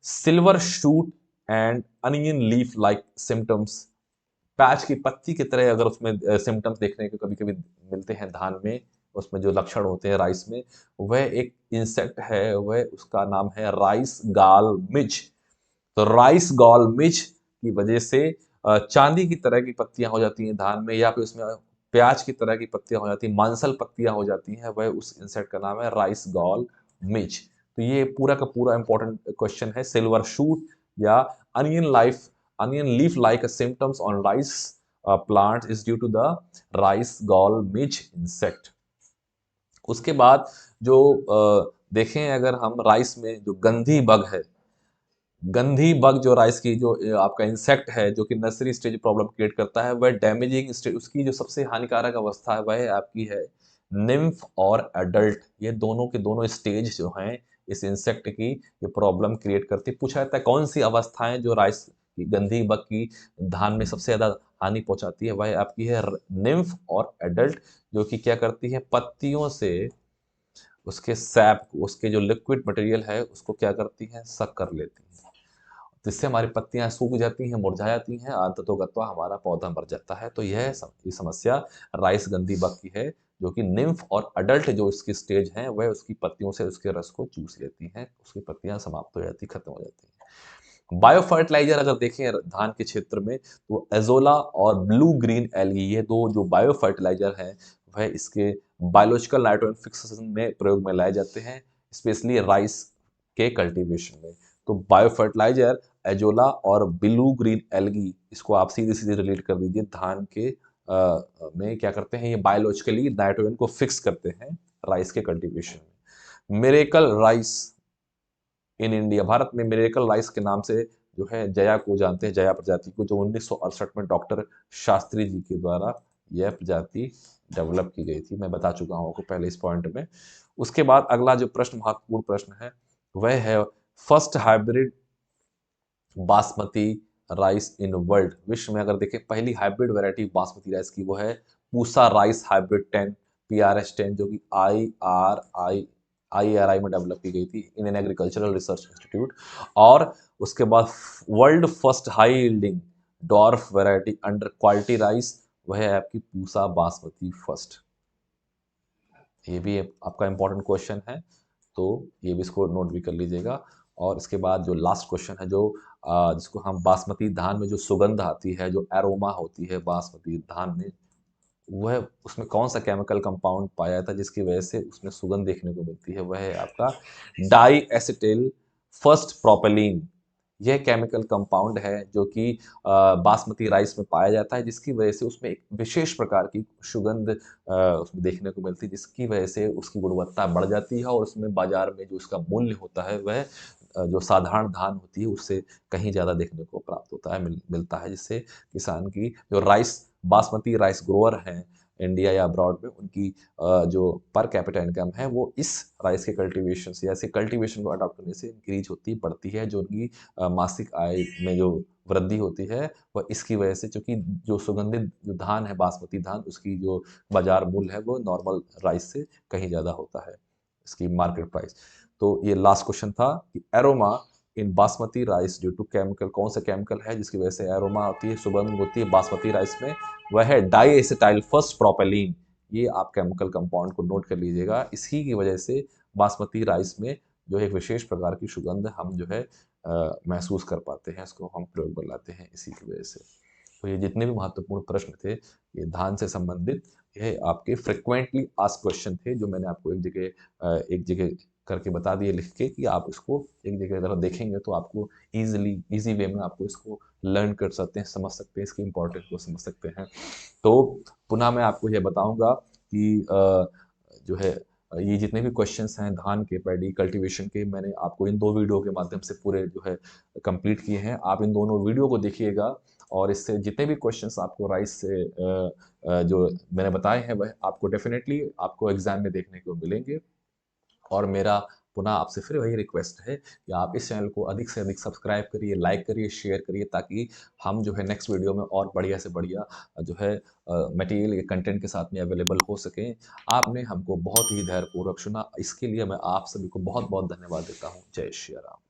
Silver shoot and onion leaf like symptoms, patch की पत्ती की तरह अगर उसमें सिम्टम्स देखने को कभी कभी मिलते हैं धान में, उसमें जो लक्षण होते हैं राइस में, वह एक इंसेक्ट है, वह उसका नाम है राइस गाल मिज। तो राइस गॉल मिज की वजह से चांदी की तरह की पत्तियां हो जाती हैं धान में, या फिर उसमें प्याज की तरह की पत्तियां हो जाती हैं, मांसल पत्तियां हो जाती हैं, वह उस इंसेक्ट का नाम है राइस गॉल मिज। तो ये पूरा का पूरा इंपॉर्टेंट क्वेश्चन है। सिल्वर शूट या onion leaf like symptoms on rice plant is due to the rice gall midge insect. उसके बाद जो देखें अगर हम राइस में जो गंधी बग है, गंधी बग जो राइस की जो आपका इंसेक्ट है, जो कि नर्सरी स्टेज प्रॉब्लम क्रिएट करता है, वह डैमेजिंग स्टेज, उसकी जो सबसे हानिकारक अवस्था है वह आपकी है निम्फ और एडल्ट। ये दोनों के दोनों स्टेज जो हैं इस इंसेक्ट की ये प्रॉब्लम क्रिएट करती है। पूछा जाता है कौन सी अवस्थाएं जो राइस की गंधी बग की धान में सबसे ज्यादा हानि पहुंचाती है, वह आपकी है निम्फ और एडल्ट, जो कि क्या करती है, पत्तियों से उसके सैप को, उसके जो लिक्विड मटेरियल है उसको क्या करती हैं, सक कर लेती हैं, जिससे हमारी पत्तियां सूख जाती हैं, मुरझा जाती हैं, अंततोगत्वा हमारा पौधा मर जाता है। तो यह ये समस्या राइस गंधी बग की है, जो कि निम्फ और अडल्ट जो इसकी स्टेज हैं वह उसकी पत्तियों से उसके रस को चूस लेती हैं, उसकी पत्तियां समाप्त हो जाती, खत्म हो जाती हैं। बायो फर्टिलाइजर अगर देखें धान के क्षेत्र में तो एजोला और ब्लू ग्रीन एल्गी, ये दो जो बायो फर्टिलाइजर हैं वह इसके बायोलॉजिकल नाइट्रोजन फिक्सेशन में प्रयोग में लाए जाते हैं, स्पेशली राइस के कल्टीवेशन में। तो बायो फर्टिलाइजर एजोला और ब्लू ग्रीन एल्गी, इसको आप सीधे सीधे रिलेट कर दीजिए धान के में क्या करते हैं, ये बायोलॉजिकली नाइट्रोजन को फिक्स करते हैं राइस के कल्टीवेशन में। Miracle rice in India, Bharat में मिरेकल राइस के नाम से जो है जया को जानते हैं, जया प्रजाति को, जो 1968 में डॉक्टर शास्त्री जी के द्वारा यह प्रजाति डेवलप की गई थी। मैं बता चुका हूं आपको पहले इस पॉइंट में। उसके बाद अगला जो प्रश्न, महत्वपूर्ण प्रश्न है, वह है first hybrid basmati rice in world. विश्व में अगर देखें पहली हाइब्रिड वैरायटी बासमती राइस की वो है पूसा राइस हाइब्रिड 10 PRS10, जो कि IARI में डेवलप की गई थी, इंडियन एग्रीकल्चरल रिसर्च इंस्टीट्यूट। और उसके बाद world first high yielding dwarf variety under quality rice, वह है आपकी पूसा बासमती फर्स्ट। ये भी आपका इंपॉर्टेंट क्वेश्चन है, तो ये भी इसको नोट भी कर लीजिएगा। और इसके बाद जो लास्ट क्वेश्चन है, जो जिसको हम बासमती धान में जो सुगंध आती है, जो एरोमा होती है बासमती धान में, वह उसमें कौन सा केमिकल कंपाउंड पाया जाता है जिसकी वजह से उसमें सुगंध देखने को मिलती है, वह है आपका डाई एसिटिल फर्स्ट प्रोपेलिन। यह केमिकल कंपाउंड है जो कि बासमती राइस में पाया जाता है, जिसकी वजह से उसमें एक विशेष प्रकार की सुगंध उसमें देखने को मिलती है, जिसकी वजह से उसकी गुणवत्ता बढ़ जाती है और उसमें बाजार में जो उसका मूल्य होता है वह जो साधारण धान होती है उससे कहीं ज़्यादा देखने को प्राप्त होता है, मिलता है, जिससे किसान की जो राइस बासमती राइस ग्रोअर हैं इंडिया या अब्रॉड में उनकी जो पर कैपिटा इनकम है वो इस राइस के कल्टीवेशन से, ऐसे कल्टीवेशन को अडॉप्ट करने से इंक्रीज होती बढ़ती है। जो उनकी मासिक आय में जो वृद्धि होती है वह इसकी वजह से, क्योंकि जो सुगंधित जो धान है बासमती धान, उसकी जो बाजार मूल्य है वो नॉर्मल राइस से कहीं ज़्यादा होता है, इसकी मार्केट प्राइस। तो ये लास्ट क्वेश्चन था कि aroma in basmati rice due to chemical, कौन सा केमिकल है जिसकी वजह से एरोमा होती है, सुगंध होती है बासमती राइस में? वह है डाई एसिटाइल फर्स्ट प्रोपेलिन। ये आप केमिकल कंपाउंड को नोट कर लीजिएगा। इसी की वजह से बासमती राइस में जो एक विशेष प्रकार की सुगंध हम जो है महसूस कर पाते हैं, इसको हम प्रयोग में लाते हैं इसी की वजह से। तो ये जितने भी महत्वपूर्ण प्रश्न थे ये धान से संबंधित, ये आपके फ्रिक्वेंटली आस्क्ड क्वेश्चन थे, जो मैंने आपको एक जगह करके बता दिए लिख के कि आप इसको एक जगह अगर देखेंगे तो आपको इजी वे में आपको इसको लर्न कर सकते हैं, समझ सकते हैं, इसकी इंपॉर्टेंस को समझ सकते हैं। तो पुनः मैं आपको ये बताऊंगा कि जो है ये जितने भी क्वेश्चंस हैं धान के पैडी कल्टीवेशन के, मैंने आपको इन 2 वीडियो के माध्यम से पूरे जो है कंप्लीट किए हैं। आप इन दोनों वीडियो को देखिएगा और इससे जितने भी क्वेश्चंस आपको राइस से जो मैंने बताए हैं वह आपको डेफिनेटली आपको एग्जाम में देखने को मिलेंगे। और मेरा पुनः आपसे फिर वही रिक्वेस्ट है कि आप इस चैनल को अधिक से अधिक सब्सक्राइब करिए, लाइक करिए, शेयर करिए, ताकि हम जो है नेक्स्ट वीडियो में और बढ़िया से बढ़िया जो है मटेरियल या कंटेंट के साथ में अवेलेबल हो सकें। आपने हमको बहुत ही धैर्यपूर्वक सुना, इसके लिए मैं आप सभी को बहुत बहुत धन्यवाद देता हूँ। जय श्री राम।